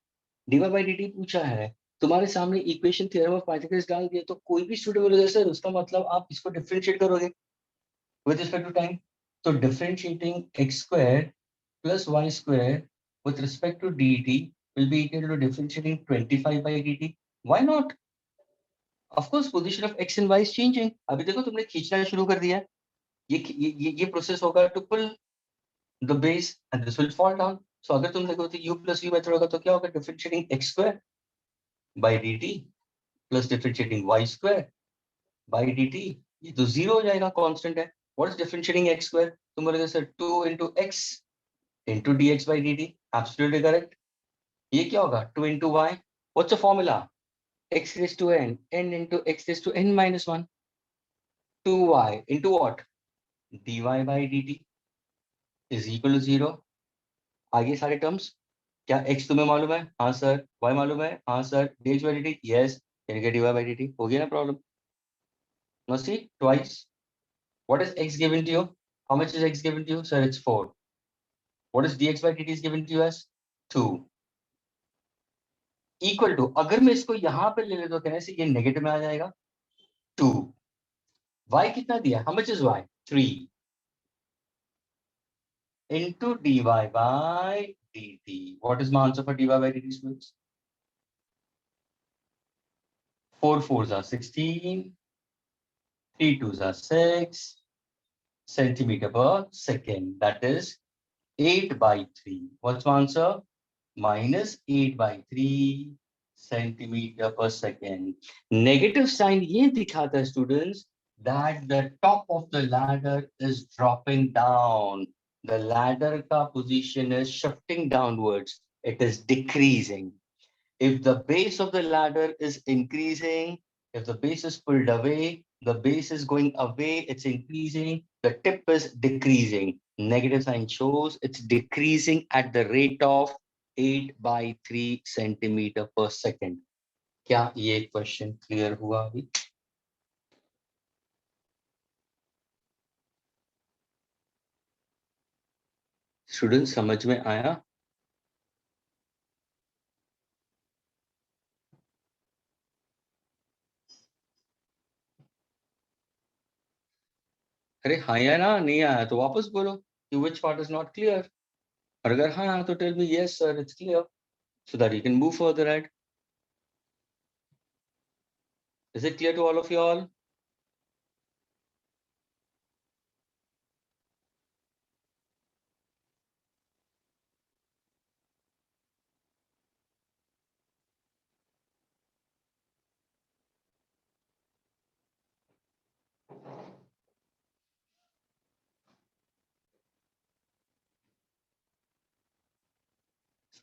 Speaker 1: dy by dt पूछा है, तुम्हारे सामने इक्वेशन थ्योरम ऑफ पाइथागोरस डाल दिया. तो कोई भी स्टूडेंट बोलेगा सर उसका मतलब आप इसको डिफरेंशिएट करोगे विद रिस्पेक्ट टू टाइम. तो differentiating x square plus y square with respect to dt will be equal to differentiating 25 by dt. Why not? Of course, position of x and y is changing. अभी देखो तुमने खींचना शुरू कर दिया है. ये प्रोसेस होगा to pull the base and this will fall down. So अगर तुम देखो तो u plus v मेथड होगा तो क्या होगा? Differentiating x square by dt plus differentiating y square by dt. ये तो 0 हो जाएगा, कांस्टेंट है. What is differentiating x square? तुम बोलोगे sir 2 into x into dx by dt. Absolutely correct. ये क्या होगा? 2 into y. What's the formula? X raised to n into x raised to n minus 1. 2y into what? dy by dt is equal to 0. आगे सारे terms, क्या x तुम्हें मालूम है? हाँ सर. y मालूम है? हाँ sir. dx by dt, yes. यानी कि dy by dt हो गया ना problem. Now see twice. What is x given to you? How much is x given to you? Sir, it's 4. What is dx by dt is given to you as 2. Equal to, अगर मैं इसको यहाँ पे ले लेता हूँ कहने से ये नेगेटिव में आ जाएगा 2. y कितना दिया? How much is y? 3. Into dy by dt. What is my answer for dy by dt, students? 4 4s are 16. 3 2s are 6 centimeter per second. That is 8 by 3. What's my answer? Minus 8 by 3 centimeter per second. Negative sign ये दिखाता है students that the top of the ladder is dropping down. The ladder का position is shifting downwards. It is decreasing. If the base of the ladder is increasing, if the base is pulled away, the base is going away, it's increasing, the tip is decreasing. Negative sign shows it's decreasing at the rate of 8 by 3 centimeter per second. क्या ये question clear हुआ अभी? Student समझ में आया? अरे हाँ या ना, नहीं आया तो वापस बोलो कि which part is not clear. और अगर हाँ आया तो tell me yes sir it's clear so that you can move further ahead. Is it clear to all of you all?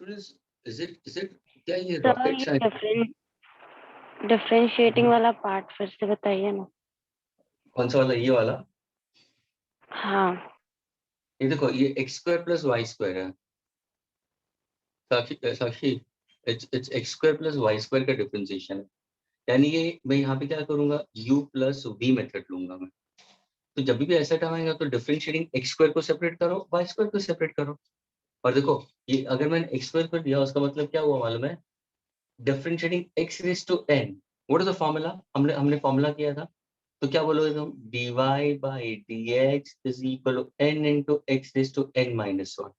Speaker 1: Students, is it क्या ये
Speaker 9: सर
Speaker 1: rocket
Speaker 9: ये
Speaker 1: science?
Speaker 9: Differentiating वाला part फिर से बताइए ना.
Speaker 1: कौन सा वाला? ये वाला?
Speaker 9: हाँ.
Speaker 1: ये देखो ये x square plus y square है. साक्षी it's x square plus y square का डिफरेंशिएशन है. यानी ये मैं यहाँ पे क्या करूंगा? u plus v मेथड लूंगा मैं. तो जब भी ऐसा टर्म आएगा तो डिफरेंशिएटिंग x square को सेपरेट करो, y square को सेपरेट करो. और देखो ये अगर मैंने x square कर दिया उसका मतलब क्या हुआ मालूम है? Differentiating x raised to n. What is the formula? हमने फॉर्मूला किया था तो क्या बोलोगे तुम? dy by dx is equal to n into x raised to n minus 1.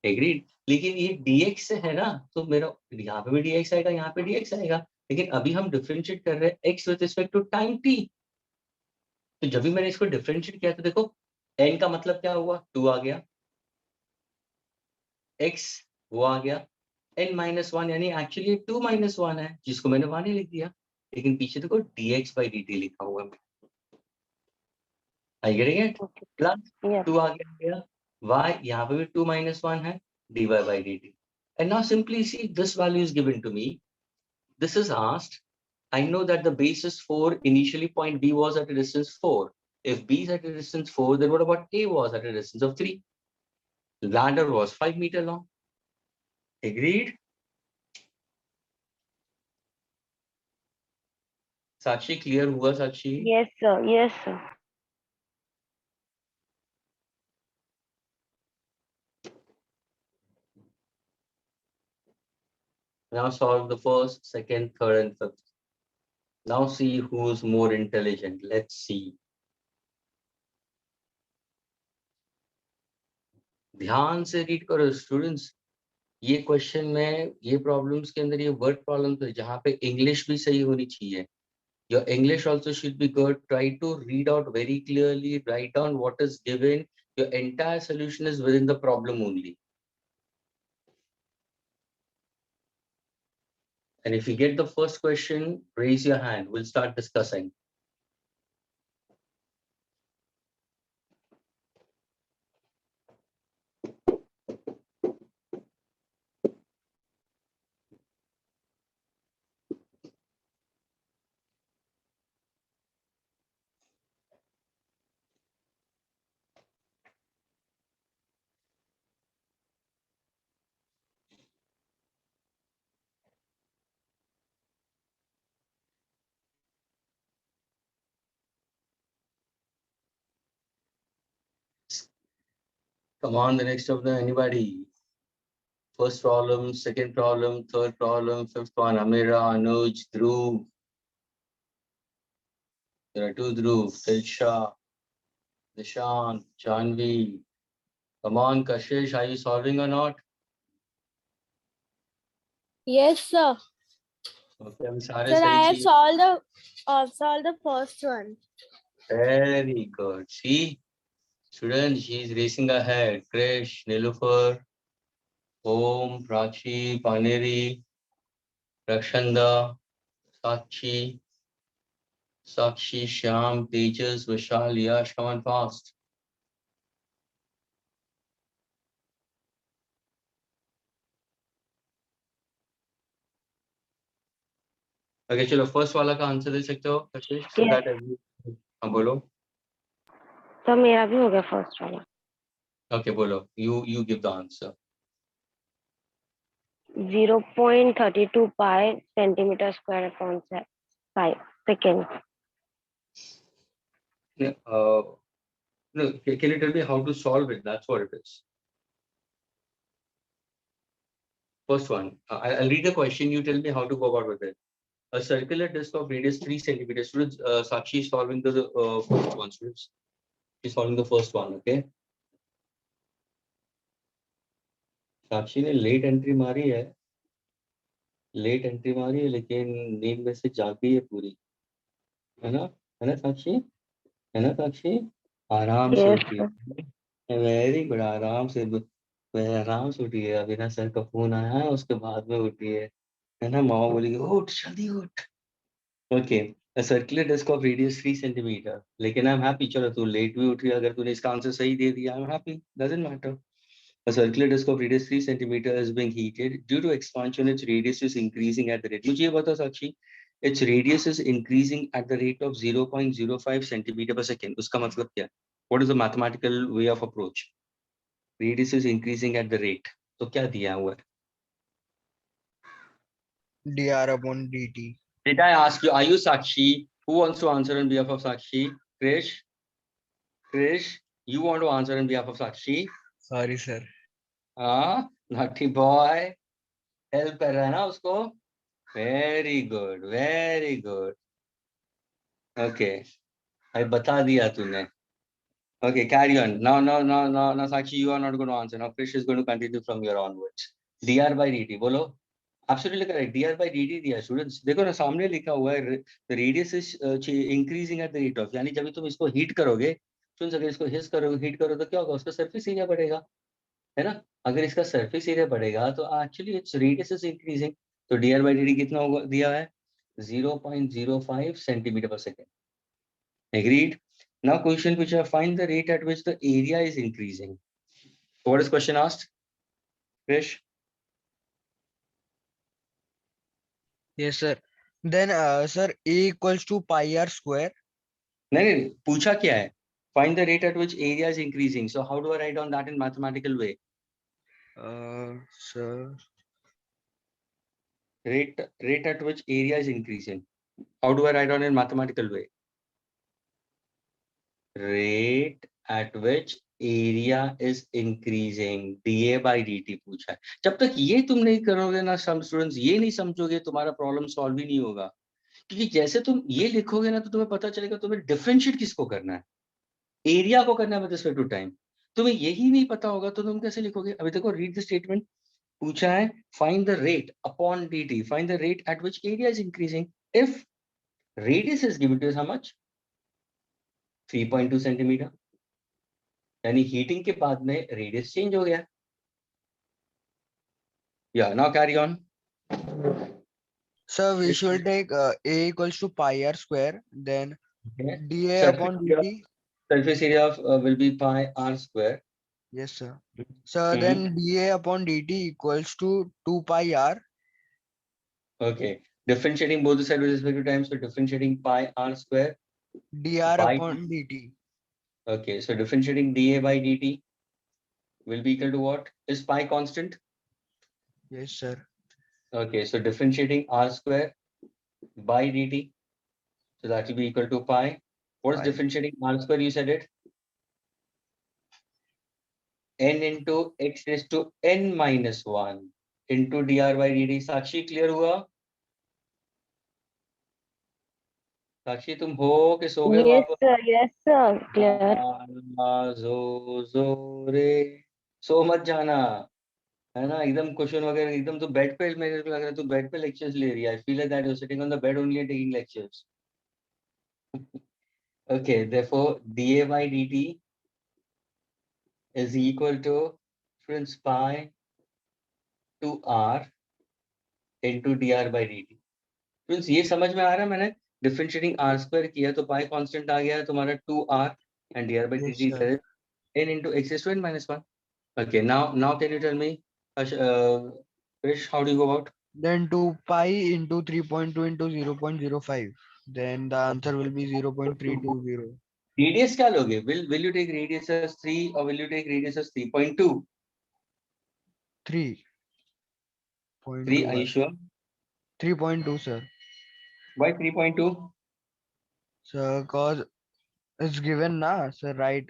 Speaker 1: Agreed. लेकिन ये dx से है ना तो मेरा यहाँ पे भी dx आएगा, यहाँ पे dx आएगा. लेकिन अभी हम डिफरेंशिएट कर रहे हैं x with respect to time t. तो जब भी मैंने इसको डिफरेंशिएट किया तो देखो n का मतलब क्या हुआ? 2 आ गया, x वो आ गया, n minus 1 यानी एक्चुअली 2 minus 1 है जिसको मैंने 1 ही लिख दिया. लेकिन पीछे देखो dx by dt लिखा हुआ है. आई गेटिंग इट? Plus
Speaker 9: Yes.
Speaker 1: 2 आ गया, y यहाँ पे भी 2 minus 1 है, dy by dt. And now simply see this value is given to me. This is asked. I know that the base is 4. Initially point B was at a distance 4. If B is at a distance 4, then what about A was at a distance of 3? Ladder was 5 meters long. Agreed? Sakshi, clear हुआ Sakshi?
Speaker 9: Yes sir. Yes sir.
Speaker 1: Now solve the first, second, third, and fifth. Now see who's more intelligent. Let's see. ध्यान से read करो students. ये question में ये problems के अंदर ये वर्ड प्रॉब्लम है जहाँ पे इंग्लिश भी सही होनी चाहिए. Your English also should be good. Try to read out very clearly. Write down what is given. Your entire solution is within the problem only. And if you get the first question, raise your hand. We'll start discussing. Come on, the next of the anybody. First problem, second problem, third problem, fifth one. Amira, Anuj, Dhruv. There are 2 Dhruv, Tilsha, Dishant, Janvi. Come on, Kashish, are you solving or not?
Speaker 2: Yes, sir.
Speaker 1: Okay, हम सारे
Speaker 2: Sir, I
Speaker 1: सही
Speaker 2: have
Speaker 1: चीज.
Speaker 2: solved the first one.
Speaker 1: Very good. See, students, she's racing ahead. Krish, Nilufar, Om, Prachi, Paneri, Rakshanda, Sakshi, Shyam, Tejas, Vishal, Yash, come on fast. Okay, चलो first वाला का answer दे सकते हो कशिश? So
Speaker 9: Yes.
Speaker 1: that हाँ बोलो.
Speaker 9: Sir मेरा भी हो गया फर्स्ट वाला.
Speaker 1: Okay, बोलो. You give the answer.
Speaker 9: 0.32 pi centimeter square upon 5 seconds.
Speaker 1: No, can you tell me how to solve it? That's what it is. First one, I'll read the question. You tell me how to go about with it. A circular disc of radius 3 centimeters. Students, Sakshi is solving the first one. Students, she's solving the first one. Okay. साक्षी ने late entry मारी है, लेकिन नींद में से जाग गई है पूरी, है ना साक्षी, आराम से
Speaker 9: Yes,
Speaker 1: उठी
Speaker 9: sir.
Speaker 1: है, वेरी गुड, आराम से उठी है. अविनाश सर का फोन आया है, उसके बाद में उठी है ना. मामा बोलेगी उठ जल्दी उठ. Okay, a circular disc of radius 3 centimeter. लेकिन आई एम हैप्पी, चलो तू लेट भी उठी, अगर तूने इसका आंसर सही दे दिया, I am happy, doesn't matter. A circular disc of radius 3 centimeter is being heated. Due to expansion, its radius is increasing at the rate. मुझे ये बता साक्षी, its radius is increasing at the rate of 0.05 centimeter per second. उसका मतलब क्या है? What is the mathematical way of approach? Radius is increasing at the rate. तो क्या दिया हुआ है?
Speaker 6: dr upon dt.
Speaker 1: Did I ask you? Are you Sakshi? Who wants to answer on behalf of Sakshi? Krish, you want to answer on behalf of Sakshi?
Speaker 6: Sorry sir.
Speaker 1: Naughty boy. Help कर रहा है ना उसको? Very good, very good. Okay, I बता दिया तूने. Okay, carry on. Now, Sakshi, you are not going to answer. Now, Krish is going to continue from here onwards. dr by dt, बोलो. Absolutely correct. dr by dt दिया students. देखो ना सामने लिखा हुआ है. The radius is increasing at the rate of. यानी जब तुम इसको heat करोगे, students अगर इसको heat करो तो क्या होगा? उसका surface area बढ़ेगा, है ना. अगर इसका surface area बढ़ेगा तो actually its radius is increasing. तो dr by dt कितना होगा दिया है? 0.05 centimeter per second. Agreed. Now question which I find the rate at which the area is increasing. What is question asked? Krish?
Speaker 6: Yes sir. Then sir a equals to pi r square.
Speaker 1: नहीं, पूछा क्या है? Find the rate at which area is increasing. So how do I write down that in mathematical way?
Speaker 6: Sir.
Speaker 1: Rate at which area is increasing. How do I write down in mathematical way? Rate at which area is increasing. dA by dt पूछा है. जब तक ये तुम नहीं करोगे ना, some students ये नहीं समझोगे, तुम्हारा प्रॉब्लम सॉल्व ही नहीं होगा. क्योंकि जैसे तुम ये लिखोगे ना तो तुम्हें पता चलेगा तुम्हें डिफरेंशिएट किसको करना है. एरिया को करना है विद रिस्पेक्ट टू टाइम. तुम्हें यही नहीं पता होगा तो तुम कैसे लिखोगे? अभी देखो, रीड द स्टेटमेंट. पूछा है find the rate upon dt, find the rate at which area is increasing. If radius is given two is how much? 3.2 centimetre. यानी हीटिंग के बाद में रेडियस चेंज हो गया. या now carry on.
Speaker 6: So we should take a equals to pi r square, then dA upon dt.
Speaker 1: Surface area of will be pi r square.
Speaker 6: Yes sir. So then dA upon dt equals to 2 pi r.
Speaker 1: Okay, differentiating both the sides with respect to time, so differentiating pi r square
Speaker 6: dr
Speaker 1: by
Speaker 6: upon dt.
Speaker 1: Okay, so differentiating dA by dt will be equal to what? Is pi constant?
Speaker 6: Yes sir.
Speaker 1: Okay, so differentiating r square by dt, so that will be equal to pi. What is
Speaker 6: Pi.
Speaker 1: differentiating r square? You said it. n into x raised to n minus 1 into dr by dt. Sakshi clear हुआ? साक्षी तुम हो कि सो गए
Speaker 9: Yes,
Speaker 1: वापस?
Speaker 9: sir. Yes, sir. Clear.
Speaker 1: जो रे सो मत जाना, है ना? एकदम क्वेश्चन वगैरह एकदम तो बेड पे, मेरे को लग रहा है तू बेड पे लेक्चर्स ले रही है. I feel like that you are sitting on the bed only and taking lectures. Okay, therefore dA by dt is equal to friends pi to r into dr by dt. Friends ये समझ में आ रहा है? मैंने differentiating r square किया तो पाई constant आ गया तुम्हारा 2r and dr by
Speaker 6: Yes,
Speaker 1: dt
Speaker 6: sir.
Speaker 1: there is n into x raised to n minus 1. Okay, now can you tell me, Krish, how do you go about?
Speaker 6: Then 2 pi into 3.2 into 0.05. Then the answer will be 0.320.
Speaker 1: Radius क्या लोगे? Will you take radius as 3 or will you take radius as 3.2?
Speaker 6: 3.2.
Speaker 1: 3, are you sure?
Speaker 6: 3.2, sir.
Speaker 1: Why 3.2?
Speaker 6: Sir, cause it's given na, sir, right?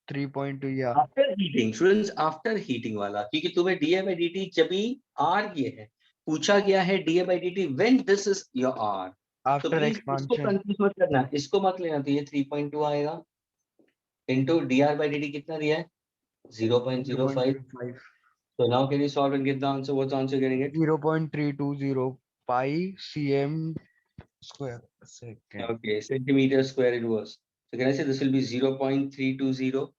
Speaker 6: 3.2, yeah.
Speaker 1: After heating, students, after heating वाला, क्योंकि तुम्हें dA by dt जब भी r ये है, पूछा गया है dA by dt when this is your r. तो
Speaker 6: After
Speaker 1: प्लीज इसको
Speaker 6: expansion.
Speaker 1: कंफ्यूज मत करना, इसको मत लेना. तो ये 3.2 आएगा into dr by dt कितना दिया है? 0.05.
Speaker 6: 0.05.
Speaker 1: So now can you solve and get the answer? What's the answer you're getting it?
Speaker 6: 0.320 pi cm square. Second.
Speaker 1: Okay, centimeter square it was. So can I say this will be 0.320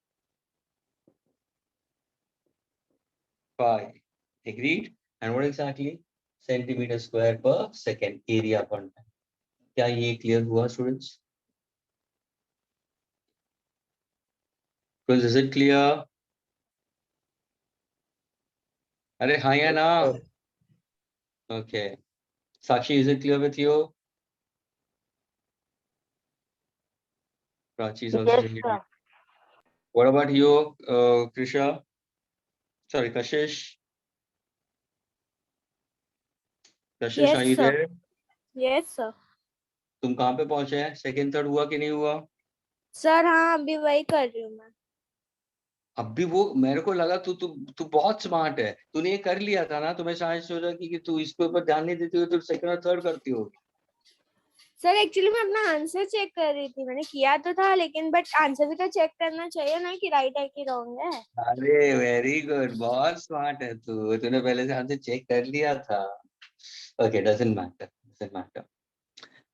Speaker 1: pi? Agreed? And what exactly? Centimeter square per second area per time. क्या ये clear हुआ students? Because is it clear? अरे हाँ या ना? Okay. Sakshi, is it clear with you? Prachi is also
Speaker 9: Yes,
Speaker 1: saying it.
Speaker 9: sir.
Speaker 1: What about you, Krisha? Sorry, Kashish. Kashish,
Speaker 2: Yes,
Speaker 1: are you
Speaker 2: sir.
Speaker 1: there?
Speaker 2: Yes, sir.
Speaker 1: तुम कहाँ पे पहुंचे हैं? Second third हुआ कि नहीं हुआ?
Speaker 2: सर हाँ अभी वही कर रही हूँ मैं.
Speaker 1: अब भी वो मेरे को लगा तू बहुत स्मार्ट है. तूने ये कर लिया था ना, तुम्हें शायद सोचा कि तू इसके ऊपर ध्यान नहीं देती हो, तो सेकंड और थर्ड करती हो.
Speaker 2: सर एक्चुअली मैं अपना आंसर चेक कर रही थी. मैंने किया तो था लेकिन बट आंसर भी तो चेक करना चाहिए ना कि राइट है कि रॉन्ग है.
Speaker 1: अरे वेरी गुड, बहुत स्मार्ट है तू. तूने पहले से आंसर चेक कर लिया था. Okay, doesn't matter.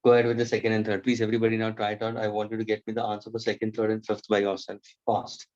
Speaker 1: Go ahead with the second and third. Please, everybody now try it out. I want you to get me the answer for second, third, and fifth by yourself. Fast.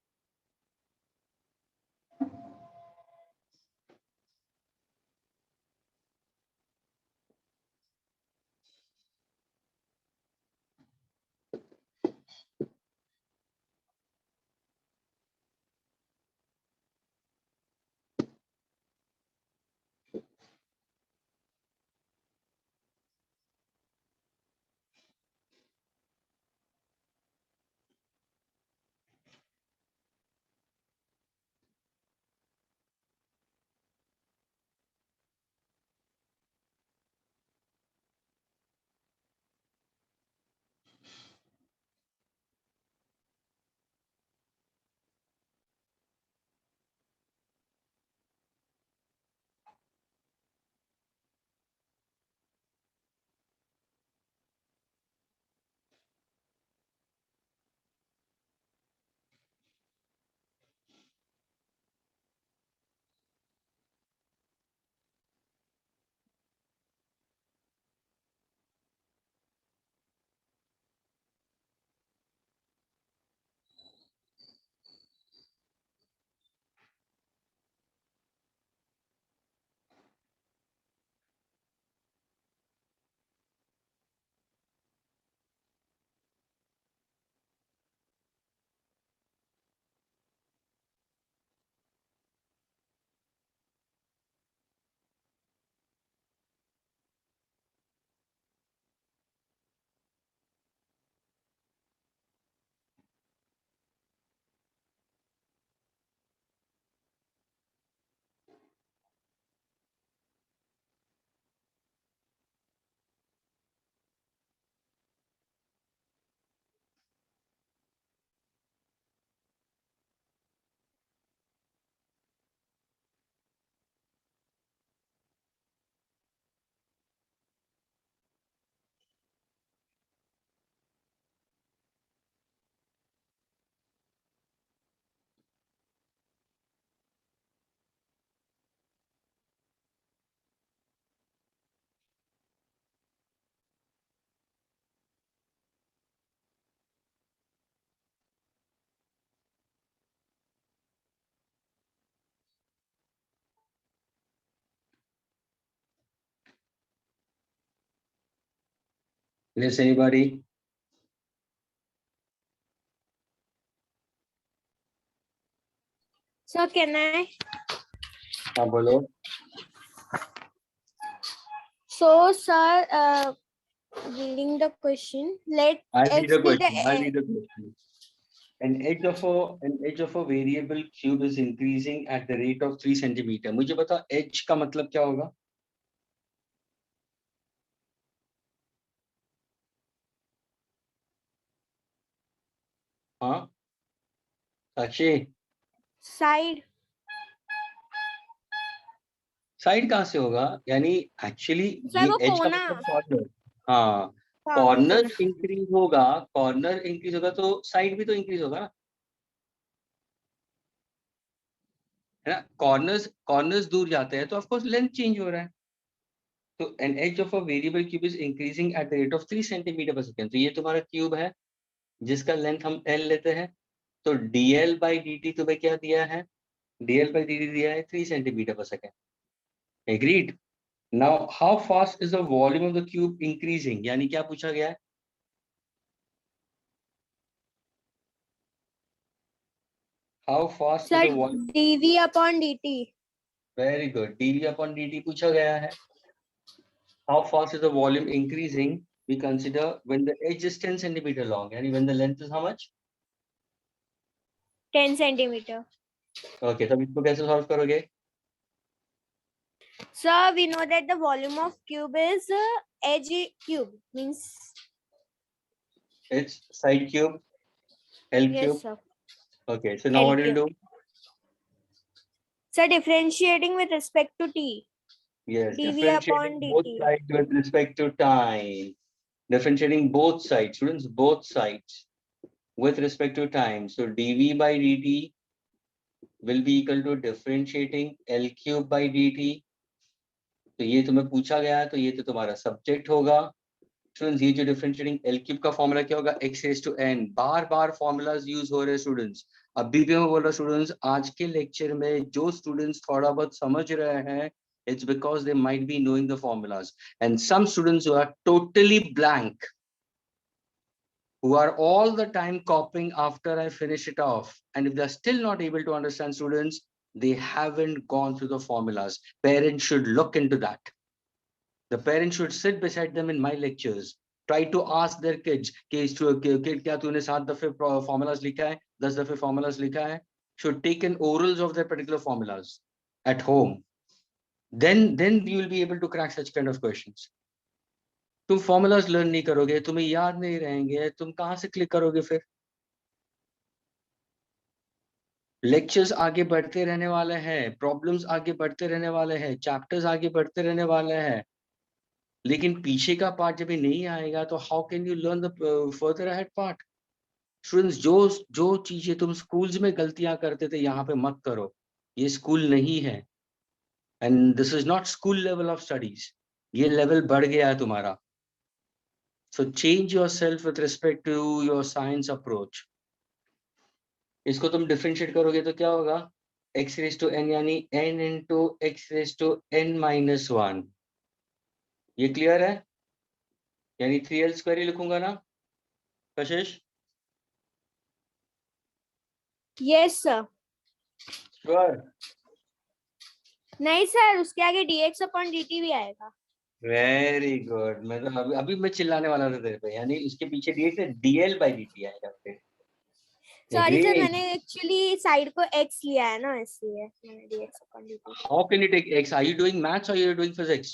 Speaker 1: Yes, anybody?
Speaker 2: So can I?
Speaker 1: हाँ बोलो.
Speaker 2: So sir, reading the question. Let
Speaker 1: I'll read
Speaker 2: x
Speaker 1: the
Speaker 2: be the
Speaker 1: question. I'll read the question. An edge of a variable cube is increasing at the rate of 3 centimeter. मुझे बता edge का मतलब क्या होगा? हाँ साक्षी
Speaker 2: side.
Speaker 1: Side कहाँ से होगा? यानी एक्चुअली
Speaker 2: सर
Speaker 1: ये
Speaker 2: वो
Speaker 1: एज का
Speaker 2: कोना।
Speaker 1: मतलब कॉर्नर. हाँ
Speaker 2: हाँ, वो
Speaker 1: कॉर्नर
Speaker 2: कोना।
Speaker 1: इंक्रीज होगा, कॉर्नर इंक्रीज होगा तो साइड भी तो इंक्रीज होगा ना, है ना. कॉर्नर्स कॉर्नर्स दूर जाते हैं तो ऑफ कोर्स लेंथ चेंज हो रहा है. तो an edge of a variable cube is increasing at the rate of 3 centimetre per second. तो ये तुम्हारा क्यूब है जिसका लेंथ हम एल लेते हैं. तो dl by dt तुम्हें क्या दिया है? dl by dt दिया है 3 centimetre per second. Agreed. Now how fast is the volume of the cube increasing, यानी क्या पूछा गया है? How fast is
Speaker 2: sir
Speaker 1: the volume.
Speaker 2: dv upon dt.
Speaker 1: Very good. dv upon dt पूछा गया है. How fast is the volume increasing? We consider when the edge is 10 centimeter long, and when the length is how much?
Speaker 2: 10 centimeter.
Speaker 1: Okay, तब इसको कैसे solve करोगे?
Speaker 2: Sir, we know that the volume of cube is edge cube, means
Speaker 1: It's side cube, L
Speaker 2: yes
Speaker 1: cube.
Speaker 2: sir.
Speaker 1: Okay, so now
Speaker 2: L
Speaker 1: what do you
Speaker 2: cube.
Speaker 1: do?
Speaker 2: Sir, differentiating with respect to t.
Speaker 1: Yes,
Speaker 2: dv upon
Speaker 1: differentiating both
Speaker 2: dt.
Speaker 1: sides with respect to time. Differentiating both sides, students, both sides with respect to time. So dv by dt will be equal to differentiating L cube by dt. तो ये तुम्हें पूछा गया है तो ये तो तुम्हारा सब्जेक्ट होगा. स्टूडेंट्स ये जो डिफरेंशिएटिंग एल क्यूब का फॉर्मूला क्या होगा? x raise to n. बार बार फॉर्मूलाज यूज हो रहे हैं स्टूडेंट्स. अभी भी मैं बोल रहा हूँ स्टूडेंट्स, आज के लेक्चर में जो स्टूडेंट्स थोड़ा बहुत समझ रहे हैं, it's because they might be knowing the formulas, and some students who are totally blank, who are all the time copying after I finish it off, and if they're still not able to understand, students, they haven't gone through the formulas. Parents should look into that. The parents should sit beside them in my lectures. Try to ask their kids, kid क्या तूने 7 दफे formulas लिखा है, 10 दफे formulas लिखा है? Should take an orals of their particular formulas at home. Then you will be able to crack such kind of questions. तुम formulas learn नहीं करोगे, तुम्हें याद नहीं रहेंगे, तुम कहाँ से click करोगे फिर? Lectures आगे बढ़ते रहने वाले हैं, problems आगे बढ़ते रहने वाले हैं, chapters आगे बढ़ते रहने वाले हैं. लेकिन पीछे का पार्ट जब भी नहीं आएगा तो how can you learn the further ahead part? Students, जो चीजें तुम स्कूल्स में गलतियां करते थे यहाँ पे मत करो. ये स्कूल नहीं है, and this is not school level of studies. ये लेवल बढ़ गया है तुम्हारा. So change yourself with respect to your science approach. इसको तुम डिफरेंशिएट करोगे तो क्या होगा? x रेज़ टू n यानी n into x raise to n minus 1. ये क्लियर है? यानी 3l स्क्वायर ही लिखूंगा ना कशिश?
Speaker 2: Yes sir.
Speaker 1: श्योर?
Speaker 2: नहीं सर, उसके आगे dx upon dt भी आएगा.
Speaker 1: Very good. मैं तो अभी मैं चिल्लाने वाला था तेरे पे, यानी उसके पीछे dx है, dl by dt आएगा फिर.
Speaker 2: Sorry sir,
Speaker 1: Agreed?
Speaker 2: मैंने एक्चुअली साइड को x लिया है ना, इसलिए मैंने dx upon dt.
Speaker 1: How can you take x? Are you doing maths or you are doing physics?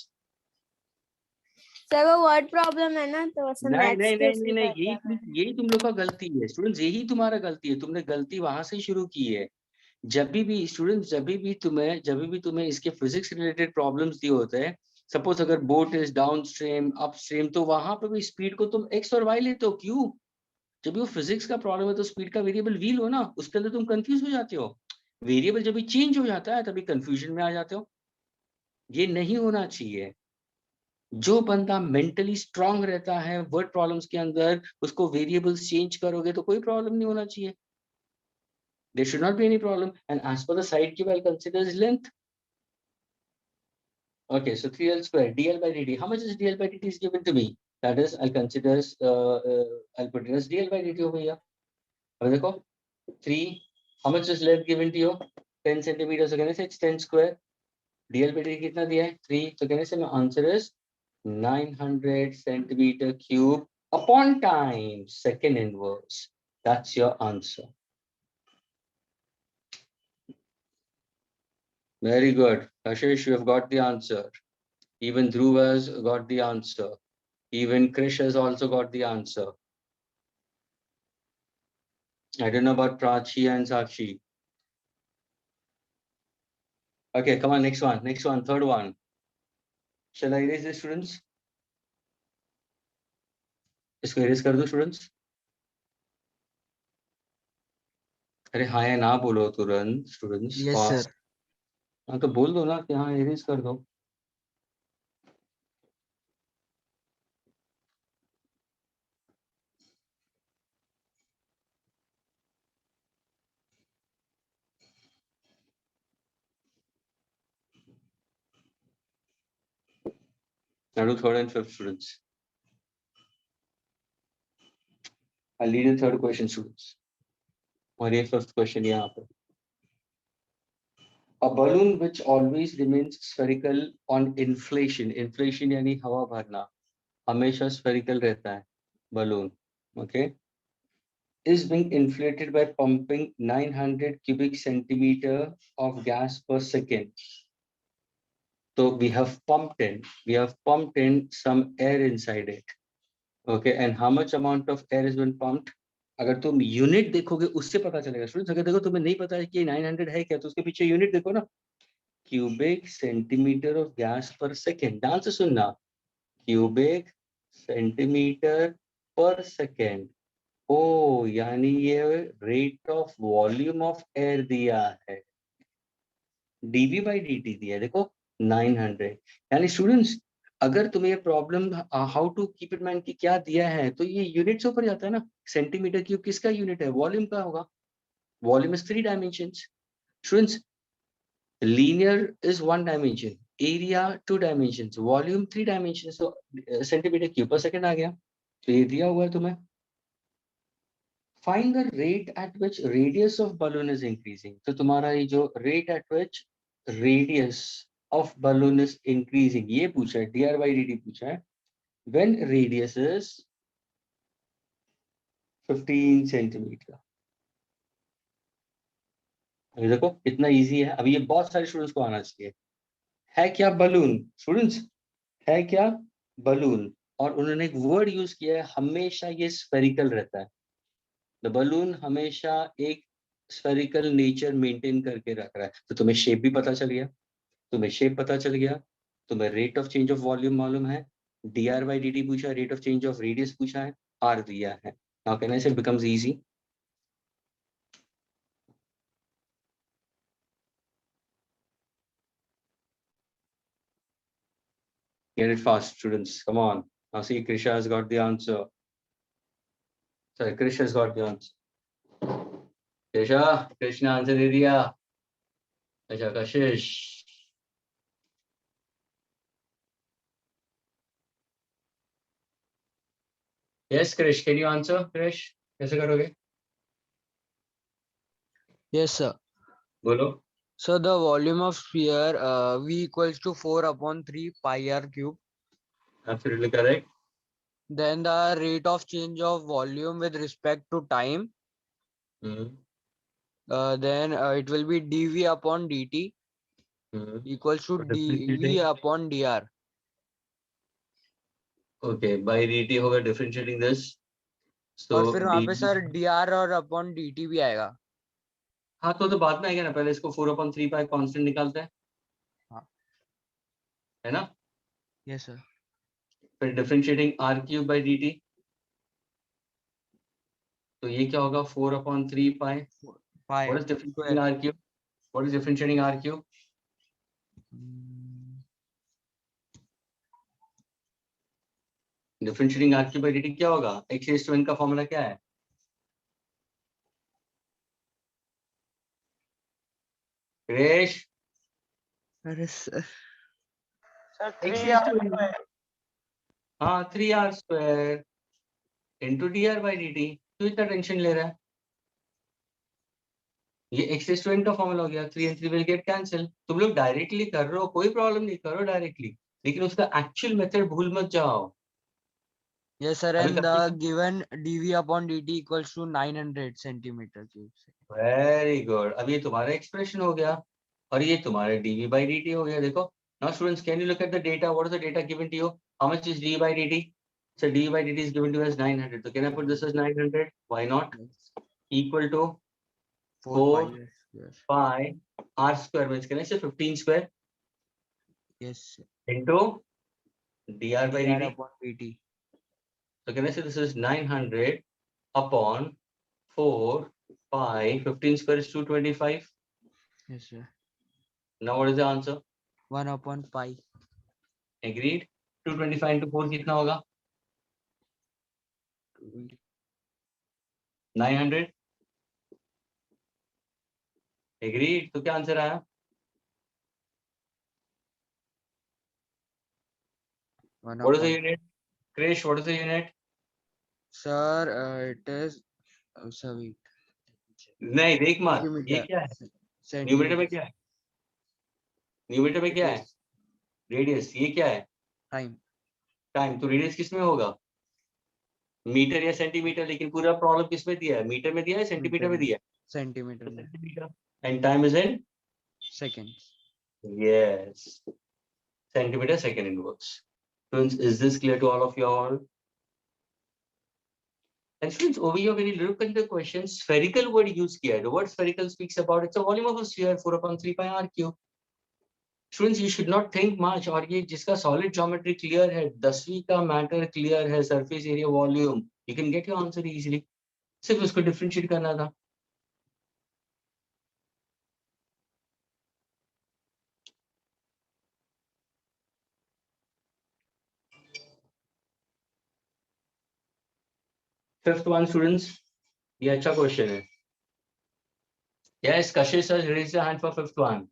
Speaker 2: Sir वो वर्ड प्रॉब्लम है ना, तो ऐसा
Speaker 1: नहीं
Speaker 2: मैथ्स
Speaker 1: नहीं
Speaker 2: के
Speaker 1: नहीं
Speaker 2: उसमें
Speaker 1: नहीं नहीं,
Speaker 2: कर दिया मैंने.
Speaker 1: यही तुम लोग का गलती है स्टूडेंट्स, यही तुम्हारा गलती है. तुमने गलती वहां से शुरू की है. जब भी स्टूडेंट्स, जब भी तुम्हें इसके फिजिक्स रिलेटेड प्रॉब्लम्स दिए होते हैं, सपोज अगर boat is down stream up stream, तो वहां पे भी स्पीड को तुम x और y लेते हो. क्यों? जब भी वो फिजिक्स का प्रॉब्लम है तो स्पीड का वेरिएबल v लो ना, उसके अंदर तुम कंफ्यूज हो जाते हो. वेरिएबल जब भी चेंज हो जाता है तभी कंफ्यूजन में आ जाते हो. ये नहीं होना चाहिए. जो बंदा मेंटली स्ट्रांग रहता है वर्ड प्रॉब्लम्स के अंदर, उसको वेरिएबल्स चेंज करोगे तो कोई प्रॉब्लम नहीं होना चाहिए. There should not be any problem. And as per the side cube, I'll consider its length. Okay, so 3l square dl by dt. How much is dl by dt is given to me? that is I'll consider as I'll put it as dl by dt over here. अब देखो 3, how much is length given to you? 10 centimeters. So कहने से it's 10 square. dl by dt कितना दिया है? 3. तो कहने से my answer is 900 centimeter cube upon time, second inverse. That's your answer. Very good. Ashish, you have got the answer. Even Dhruv has got the answer. Even Krish has also got the answer. I don't know about Prachi and Sakshi. Okay, come on, next one, third one. Shall I erase this, students? इसको erase कर दो, students. अरे हाँ या ना बोलो तुरंत, students.
Speaker 6: Yes, sir.
Speaker 1: हाँ तो बोल दो ना कि हाँ erase कर दो. Now do third and fifth, students. I'll lead the third question, students. और ये fifth question यहाँ पे. A balloon which always remains spherical on inflation. Inflation यानी हवा भरना. हमेशा spherical रहता है balloon. Okay. Is being inflated by pumping 900 cubic centimeter of gas per second. So we have pumped in some air inside it. Okay, and how much amount of air has been pumped? अगर तुम unit देखोगे उससे पता चलेगा students. अगर देखो तुम्हें नहीं पता है कि 900 है क्या, तो उसके पीछे यूनिट देखो ना. क्यूबिक सेंटीमीटर ऑफ गैस पर सेकेंड. ध्यान से सुनना, क्यूबिक सेंटीमीटर पर सेकेंड. ओ यानी ये rate of volume of air दिया है. dv by dt दिया है देखो 900. यानी स्टूडेंट्स अगर तुम्हें ये problem how to keep it mind कि क्या दिया है, तो ये यूनिट से ऊपर जाता है ना. सेंटीमीटर क्यूब किसका यूनिट है? वॉल्यूम का होगा. Volume is 3 dimensions. Students linear is 1 dimension, area 2 dimensions, volume 3 dimensions. So centimeter cube per second आ गया. तो ये दिया हुआ है तुम्हें. Find the rate at which radius of balloon is increasing. तो तुम्हारा ये जो rate at which radius of balloon is increasing ये पूछा है, dr by dt पूछा है. When radius is 15 centimeter. अभी देखो कितना इजी है. अभी ये बहुत सारे स्टूडेंट्स को आना चाहिए. है क्या बलून? स्टूडेंट्स है क्या बलून? और उन्होंने एक वर्ड यूज किया है, हमेशा ये स्फेरिकल रहता है. द बलून हमेशा एक स्फेरिकल नेचर मेंटेन करके रख रहा है. तो तुम्हें शेप भी पता चल गया, तुम्हें rate of change of volume मालूम है, dr by dt पूछा, rate of change of radius पूछा है, r दिया है. नाउ कैन आई से it becomes easy. Get it fast, students. Come on. Now see, Krisha has got the answer. Sorry, Krish has got the answer. Krishna answer दे दिया. अच्छा कशिश. Yes, Krish. Can you answer, Krish? कैसे करोगे?
Speaker 6: Yes, sir.
Speaker 1: बोलो.
Speaker 6: So the volume of sphere V equals to 4 upon 3 pi r cube.
Speaker 1: Absolutely correct.
Speaker 6: Then the rate of change of volume with respect to time. Then it will be dv upon dt equals to dv upon dr.
Speaker 1: Okay, by dt होगा differentiating this. So
Speaker 6: और फिर वहाँ पे sir dr और upon dt भी आएगा.
Speaker 1: हाँ तो बाद में आएगा ना. पहले इसको 4/3 pi कांस्टेंट निकालते हैं.
Speaker 6: हाँ.
Speaker 1: है ना?
Speaker 6: Yes, sir.
Speaker 1: फिर differentiating r cube by dt. तो ये क्या होगा? 4/3 pi. What is differentiating r cube? What is differentiating r cube? Differentiating r cube by dt क्या होगा? x raised to n का फॉर्मूला क्या है? Krish.
Speaker 6: अरे sir.
Speaker 5: Sir,
Speaker 1: x raised to n. हाँ 3r square into dr by dt। क्यों इतना tension ले रहा है? ये x raised to n का फॉर्मूला हो गया, 3 and 3 will get cancel। तुम लोग डायरेक्टली कर रहे हो, कोई प्रॉब्लम नहीं, करो डायरेक्टली, लेकिन उसका एक्चुअल मेथड भूल मत जाओ।
Speaker 6: Yes, sir.
Speaker 1: अभी
Speaker 6: And the given dv upon dt equals to 900 centimeter cube.
Speaker 1: Very good, अब ये तुम्हारा एक्सप्रेशन हो गया और ये तुम्हारे dv by dt हो गया। देखो now students, can you look at the data? What is the data given to you? How much is dv by dt? So dv by dt is given to us 900, so can I put this as 900? Why not? Equal to 4
Speaker 6: Yes.
Speaker 1: pi r square, means can I say 15 square
Speaker 6: Yes. Sir.
Speaker 1: into dr by
Speaker 6: dr
Speaker 1: dt?
Speaker 6: upon dt.
Speaker 1: So can I say this is 900 upon 4 pi, 15 square is 225.
Speaker 6: Yes, sir.
Speaker 1: Now what is the answer?
Speaker 6: 1 upon pi.
Speaker 1: Agreed? 225 into 4 कितना होगा? 900. Agreed? तो क्या answer आया?
Speaker 6: 1
Speaker 1: What is the
Speaker 6: upon.
Speaker 1: unit? Krish, what is the unit?
Speaker 6: Sir, it is. Sorry.
Speaker 1: नहीं देख मत, ये
Speaker 6: Centimeter.
Speaker 1: क्या है? Numerator
Speaker 6: Centimeter.
Speaker 1: में क्या है? न्यूमरेटर में क्या है? रेडियस। ये क्या है?
Speaker 6: Time.
Speaker 1: टाइम। तो रेडियस किस में होगा? मीटर या सेंटीमीटर, लेकिन पूरा प्रॉब्लम किस में दिया है? मीटर में दिया है, सेंटीमीटर में दिया है?
Speaker 6: Centimeter.
Speaker 1: Centimetre. And time is in
Speaker 6: Seconds.
Speaker 1: yes centimeter second inverse. Students, is this clear to all of you all? And students, over here when you look at the question, spherical word used किया है। The word spherical speaks about it's a volume of a sphere 4/3 pi r cube. Students, you should not think much, और ये जिसका solid geometry clear है, 10वीं का matter clear है, surface area volume, you can get your answer easily. सिर्फ उसको differentiate करना था। Fifth one, students, ये अच्छा question है। Yes, Kashish sir, raise your hand for fifth one.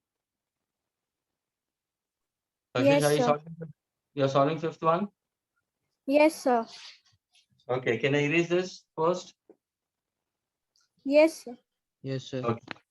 Speaker 1: Kashish,
Speaker 2: Yes,
Speaker 1: are you
Speaker 2: sir.
Speaker 1: solving? You're solving fifth one?
Speaker 2: Yes, sir.
Speaker 1: Okay, can I erase this first?
Speaker 2: Yes, sir.
Speaker 6: Yes, sir.
Speaker 1: Okay.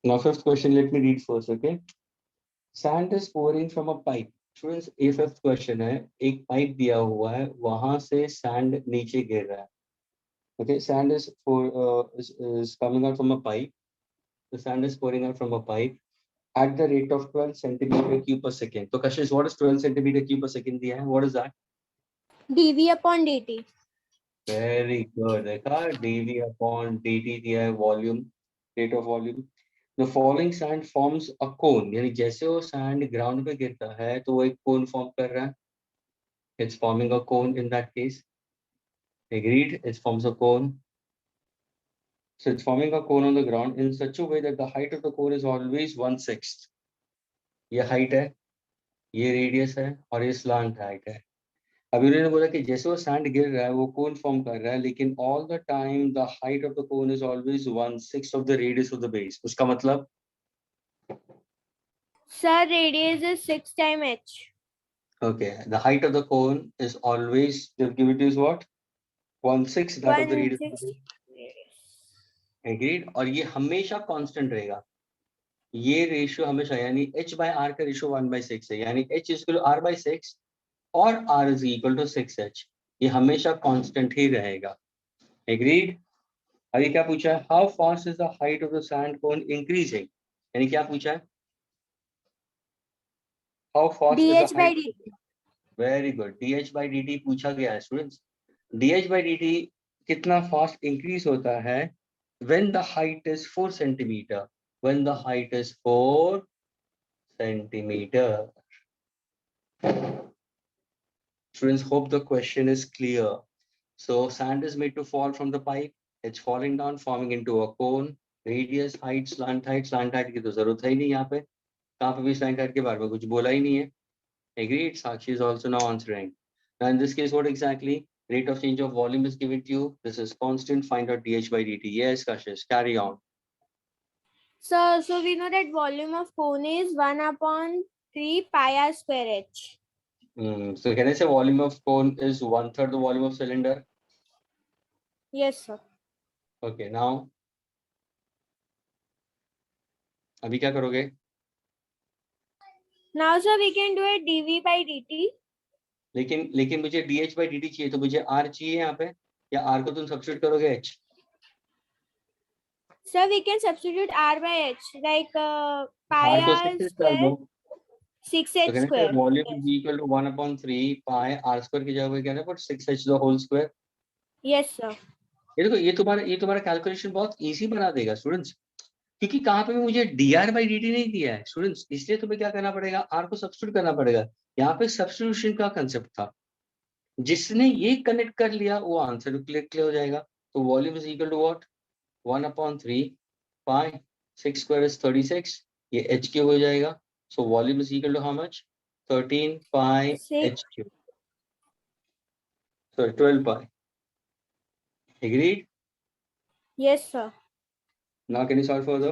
Speaker 1: Now, fifth question, let me read first, okay? Sand is pouring from a pipe. Students, ये fifth question है, एक pipe दिया हुआ है, वहां से sand नीचे गिर रहा है. Okay, sand is coming out from a pipe. The sand is pouring out from a pipe at the rate of 12 centimeter cube per second. So, Kashish, what is 12 centimeter cube per second दिया है? What is that?
Speaker 2: dv upon dt.
Speaker 1: Very good. देखा, dv upon dt दिया है, volume, rate of volume. The falling sand forms a cone. यानी जैसे वो sand ground पे गिरता है तो वो एक cone form कर रहा है. It's forming a cone in that case. Agreed. It forms a cone. So it's forming a cone on the ground in such a way that the height of the cone is always 1/6. ये height है, ये radius है और ये slant height है. अभी उन्होंने बोला कि जैसे वो sand गिर रहा है वो cone form कर रहा है, लेकिन all the time the height of the cone is always 1/6 of the radius of the base. उसका मतलब
Speaker 2: Sir, radius is 6 times h.
Speaker 1: okay, the height of the cone is always, they'll give it is what? 1/6 that of the radius.
Speaker 2: 1/6.
Speaker 1: Agreed. और ये हमेशा constant रहेगा. ये ratio हमेशा, यानी h by r का रेशियो 1/6 है, यानी h is equal to r by 6 और r is equal to 6h. ये हमेशा constant ही रहेगा. Agreed. अभी क्या पूछा है? How fast is the height of the sand cone increasing? यानी क्या पूछा है? How fast is
Speaker 2: dh
Speaker 1: the
Speaker 2: by
Speaker 1: height?
Speaker 2: dt.
Speaker 1: Very good. dh by dt पूछा गया है students. dh by dt कितना fast increase होता है when the height is 4 centimeter. When the height is 4 centimeter. Students, hope the question is clear. So sand is made to fall from the pipe. It's falling down, forming into a cone. Radius, height, slant height की तो जरूरत है ही नहीं यहाँ पे, कहाँ पे भी स्लांट हाइट के बारे में कुछ बोला ही नहीं है. Agreed. Sakshi is also now answering. Now in this case, what exactly? Rate of change of volume is given to you. This is constant. Find out dH by dt. Yes, Kashish, carry on.
Speaker 2: So we know that volume of cone is 1/3 pi r square h.
Speaker 1: So can I say volume of cone is 1/3 the volume of cylinder?
Speaker 2: Yes, sir.
Speaker 1: Okay, now अभी क्या करोगे?
Speaker 2: Now, sir, we can do it dv by dt.
Speaker 1: लेकिन मुझे dH by dt चाहिए, तो मुझे R चाहिए यहाँ पे, या R को तुम सब्स्टिट्यूट करोगे H?
Speaker 2: Sir, we can substitute r by h, like pi
Speaker 1: R को
Speaker 2: r
Speaker 1: 6 डाल
Speaker 2: square,
Speaker 1: दो.
Speaker 2: 6h
Speaker 1: तो कहने
Speaker 2: square.
Speaker 1: Volume is equal to 1/3 pi r square की जगह पे क्या है, but 6h the whole square.
Speaker 2: Yes, sir.
Speaker 1: ये देखो, ये तुम्हारा कैलकुलेशन बहुत इजी बना देगा स्टूडेंट्स, क्योंकि कहाँ पे भी मुझे dr बाई dt नहीं दिया है स्टूडेंट्स, इसलिए तुम्हें क्या करना पड़ेगा, r को सब्स्टिट्यूट करना पड़ेगा. यहाँ पे सब्स्टिट्यूशन का कंसेप्ट था, जिसने ये कनेक्ट कर लिया वो आंसर क्लियर हो जाएगा. तो volume is equal to what, 1/3 pi, 6 square is 36, ये h क्यूब हो जाएगा. So volume is equal to how much, 13 pi h cube, sorry 12 pi. Agreed?
Speaker 2: Yes, sir.
Speaker 1: Now can you solve further?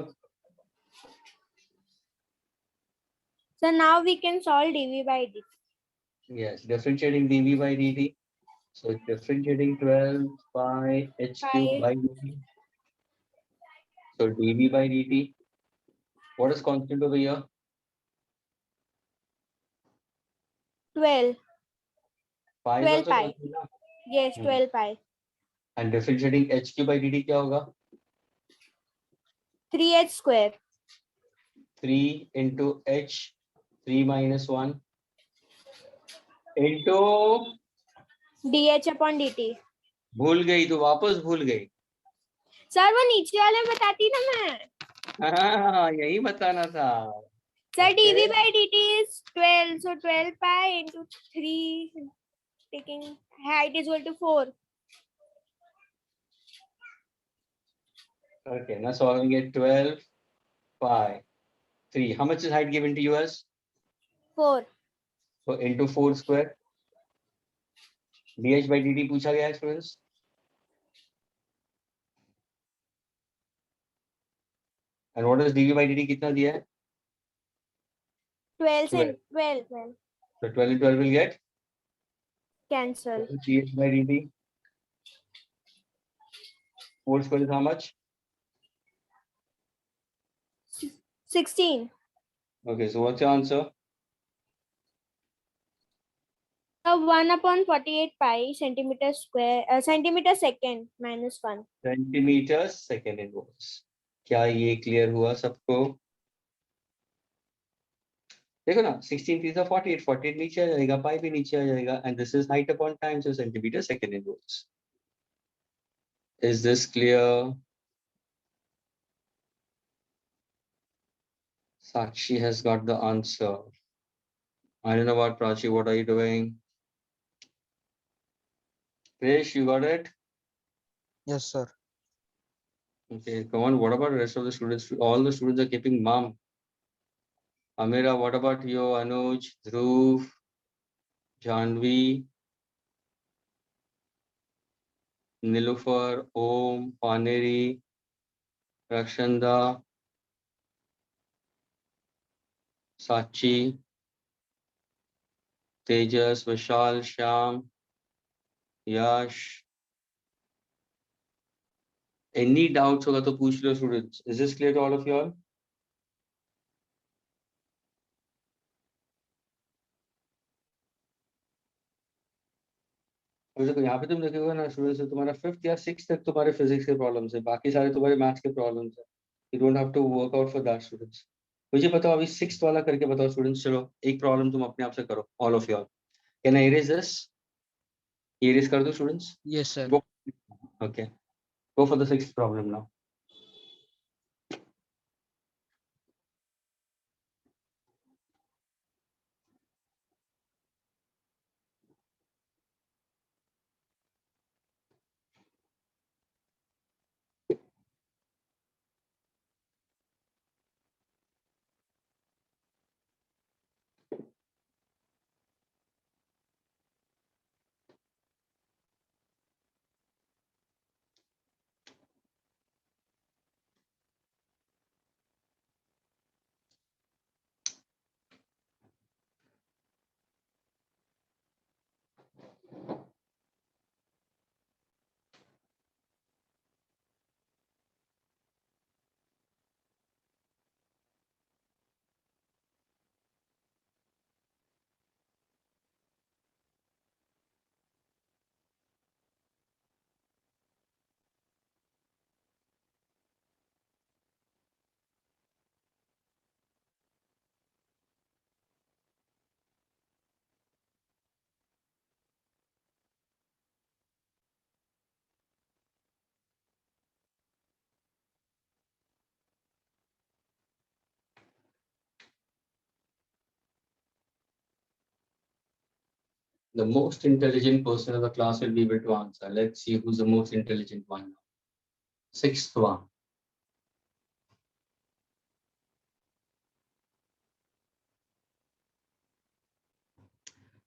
Speaker 2: So now we can solve dv by dt.
Speaker 1: Yes, differentiating dv by dt. So differentiating 12 pi h cube by dt. So dv by dt. What is constant over here?
Speaker 2: 12.
Speaker 1: Pi is
Speaker 2: 12
Speaker 1: also
Speaker 2: pi.
Speaker 1: constant ना?
Speaker 2: Yes, 12 pi.
Speaker 1: And differentiating h cube by dt क्या होगा?
Speaker 2: 3h square.
Speaker 1: 3 into h, 3 minus 1 into,
Speaker 2: dh upon dt.
Speaker 1: भूल गई तो वापस भूल गई.
Speaker 2: Sir वो नीचे वाले में बताती ना मैं.
Speaker 1: हाँ, यही बताना था.
Speaker 2: Sir,
Speaker 1: Okay.
Speaker 2: dv by dt is 12. So 12 pi into 3, taking height is equal to 4.
Speaker 1: Okay, now solving it 12 pi 3. How much is height given to you as?
Speaker 2: 4.
Speaker 1: So into 4 square. dh by dt पूछा गया है students. And what is dv by dt कितना दिया है?
Speaker 2: 12
Speaker 1: 12.
Speaker 2: and 12. 12.
Speaker 1: So 12 and 12 will get
Speaker 2: Cancel.
Speaker 1: dh by dt. 4 square is how much?
Speaker 2: 16.
Speaker 1: Okay, so what's your answer?
Speaker 2: 1/48 pi centimeter square, centimeter second minus 1.
Speaker 1: Centimeters second inverse. क्या ये clear हुआ सबको? देखो ना, 16 3 are 48, 48 नीचे आ जाएगा, पाई भी नीचे आ जाएगा, and this is height upon time, so centimeter second inverse. Is this clear? Sakshi has got the answer. I don't know about Prachi, what are you doing? Krish, you got it?
Speaker 6: Yes, sir.
Speaker 1: Okay, come on, what about the rest of the students? All the students are keeping mum. Amira, what about you? Anuj, Dhruv, Janvi, Nilufar, Om, Paneri, Rakshanda, Sachi, Tejas, Vishal, Shyam, Yash. Any doubts होगा तो पूछ लो students. Is this clear to all of you all? अभी देखो यहाँ पे तुम देखोगे ना स्टूडेंट्स, तुम्हारा 5th या 6th तक तुम्हारे फिजिक्स के प्रॉब्लम्स है, बाकी सारे तुम्हारे मैथ्स के प्रॉब्लम्स है. You don't have to work out for that students. मुझे बताओ अभी 6th वाला करके बताओ स्टूडेंट्स. चलो एक प्रॉब्लम तुम अपने आप से करो, all of you all. Can I erase this? Erase कर दो students.
Speaker 6: Yes, sir.
Speaker 1: Go. Okay. Go for the 6th problem now. The most intelligent person of the class will be able to answer. Let's see who's the most intelligent one now. Sixth one.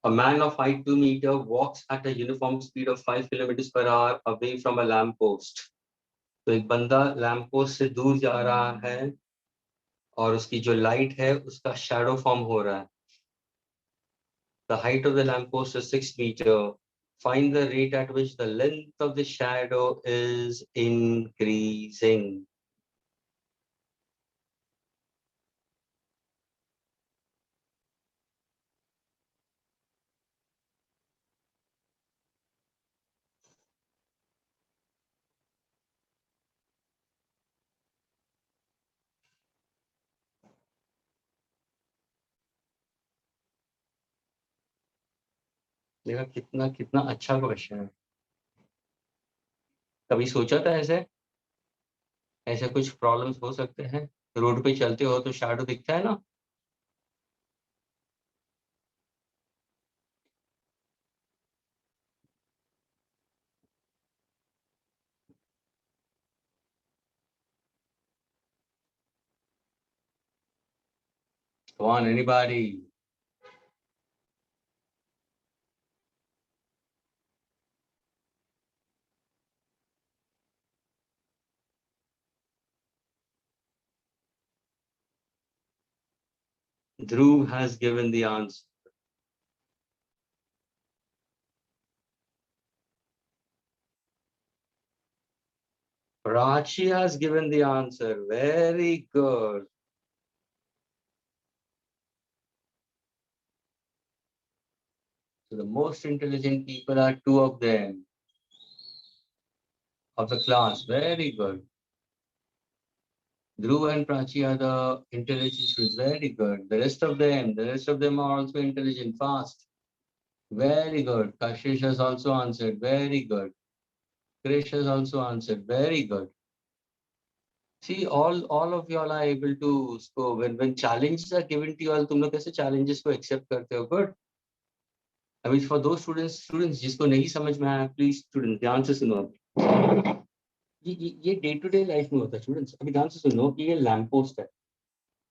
Speaker 1: A man of height 2 meters walks at a uniform speed of 5 kilometers per hour away from a lamp post. तो एक बंदा lamp post से दूर जा रहा है और उसकी जो लाइट है उसका शैडो फॉर्म हो रहा है. The height of the lamp post is 6 meters. Find the rate at which the length of the shadow is increasing. देखा कितना कितना अच्छा क्वेश्चन है. कभी सोचा था ऐसे ऐसे कुछ प्रॉब्लम्स हो सकते हैं. रोड पे चलते हो तो शैडो दिखता है ना. Come on, anybody? Dhruv has given the answer. Prachi has given the answer. Very good. So the most intelligent people are two of them of the class. Very good. Dhruv and Prachi are the intelligent students. Very good. The rest of them are also intelligent, fast. Very good. Kashish has also answered. Very good. Krish has also answered. Very good. See, all of y'all are able to score. When challenges are given to you all, तुम लोग कैसे challenges को accept करते हो? Good. I mean, for those students जिसको नहीं समझ में आया, please students ध्यान से सुनो. ये डे टू डे लाइफ में होता है स्टूडेंट्स. अभी ध्यान से सुनो कि ये लैम्प पोस्ट है.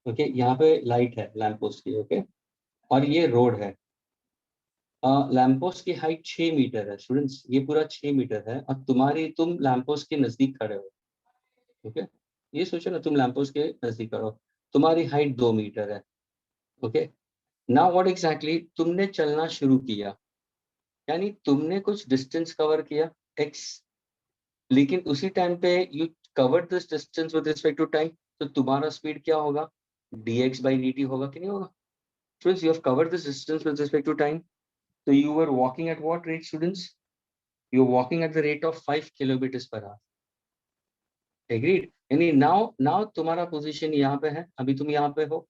Speaker 1: ओके, यहाँ पे लाइट है लैम्प पोस्ट की. ओके, और ये रोड है. लैम्प पोस्ट की हाइट 6 मीटर है स्टूडेंट्स. ये पूरा 6 मीटर है और तुम लैम्प पोस्ट के नजदीक खड़े हो. ओके, ये सोचो ना, तुम लैम्प पोस्ट के नजदीक खड़े हो. तुम्हारी हाइट 2 मीटर है. ओके, नाउ व्हाट एग्जैक्टली तुमने चलना शुरू किया, यानी तुमने कुछ डिस्टेंस कवर किया x, लेकिन उसी टाइम पे you covered this distance with respect to time. तो तुम्हारा स्पीड क्या होगा? dx by dt होगा कि नहीं होगा? Students, you have covered this distance with respect to time. So you were walking at what rate, students? You were walking at the rate of 5 kilometers per hour. Agreed? यानी now तुम्हारा position यहाँ पे है, अभी तुम यहाँ पे हो.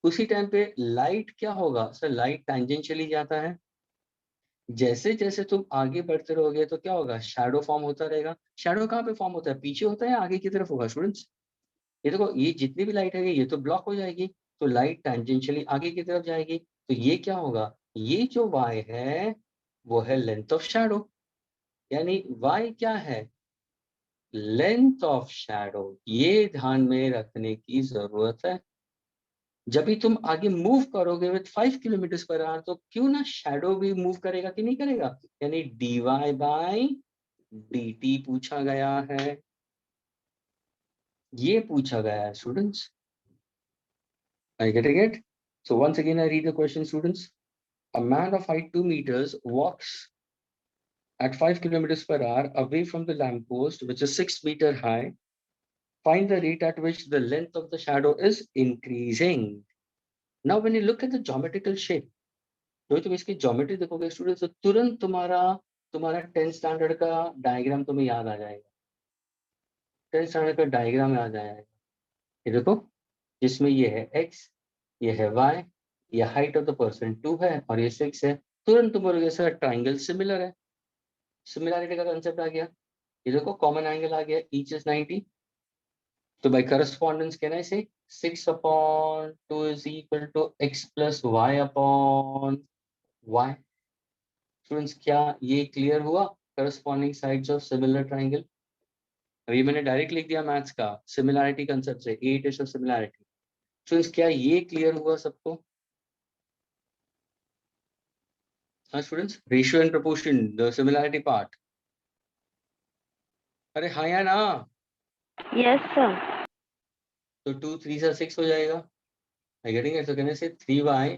Speaker 1: उसी टाइम पे लाइट क्या होगा? सर लाइट टैंजेंशियली जाता है. जैसे जैसे तुम आगे बढ़ते रहोगे तो क्या होगा? शैडो फॉर्म होता रहेगा. शैडो कहाँ पे फॉर्म होता है? पीछे होता है या आगे की तरफ होगा स्टूडेंट्स? ये देखो, ये जितनी भी लाइट है ये तो ब्लॉक हो जाएगी, तो लाइट टैंजेंशियली आगे की तरफ जाएगी. तो ये क्या होगा? ये जो y है वो है लेंथ ऑफ शैडो. यानी y क्या है? Length of shadow. ये ध्यान में रखने की जरूरत है. जब भी तुम आगे मूव करोगे विद 5 किलोमीटर पर आवर, तो क्यों ना शैडो भी मूव करेगा कि नहीं करेगा? यानी dy by dt पूछा गया है. ये पूछा गया है students. Are you getting it? So once again I read the question, students. A man of height 2 meters walks at 5 kilometers per hour away from the lamp post, which is 6 meters high. Find the rate at which the length of the shadow is increasing. Now when you look at the geometrical shape, जो तुम इसकी geometry देखोगे students, तो तुरंत तुम्हारा 10th standard का diagram तुम्हें याद आ जाएगा. 10th स्टैंडर्ड का डायग्राम याद आ जाएगा. ये देखो, जिसमें ये है x, ये है y, ये हाइट ऑफ द पर्सन 2 है और ये 6 है. तुरंत तुम बोलोगे सर ट्राइंगल सिमिलर है. सिमिलरिटी का कंसेप्ट आ गया. ये देखो कॉमन एंगल आ गया, ईच इज 90. तो बाय करस्पॉन्डेंस कैन आई से 6 upon 2 is equal to x plus y upon y. Students, क्या ये क्लियर हुआ? Corresponding sides of similar triangle. अभी मैंने डायरेक्ट लिख दिया मैथ्स का सिमिलैरिटी कंसेप्ट से, 8 इज ऑफ सिमिलैरिटी. स्टूडेंट्स, क्या ये क्लियर हुआ सबको? हाँ students, ratio and proportion, the similarity part. अरे हाँ या ना?
Speaker 9: Yes, sir.
Speaker 1: तो 2 3 से 6 हो जाएगा. I getting it? तो कहने से 3y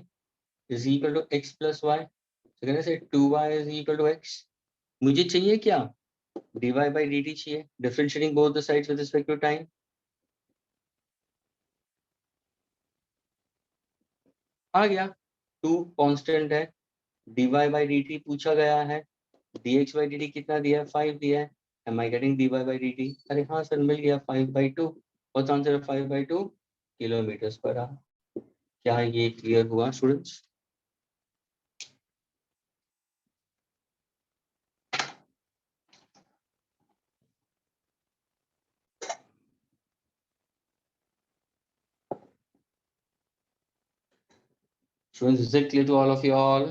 Speaker 1: is equal to x plus y. तो कहने से 2y is equal to x. मुझे चाहिए क्या? dy by dt चाहिए. Differentiating both the sides with respect to time. आ गया. 2 कांस्टेंट है, dy by dt पूछा गया है, dx by dt कितना दिया है? 5 दिया है. Am I getting dy by dt? अरे हाँ सर, मिल गया 5/2. What's आंसर है? 5/2 किलोमीटर्स पर आवर. क्या ये क्लियर हुआ students? Students, is it clear to all of you all?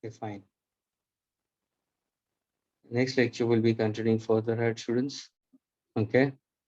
Speaker 1: Okay, fine. Next lecture will be continuing further, right, students? Okay.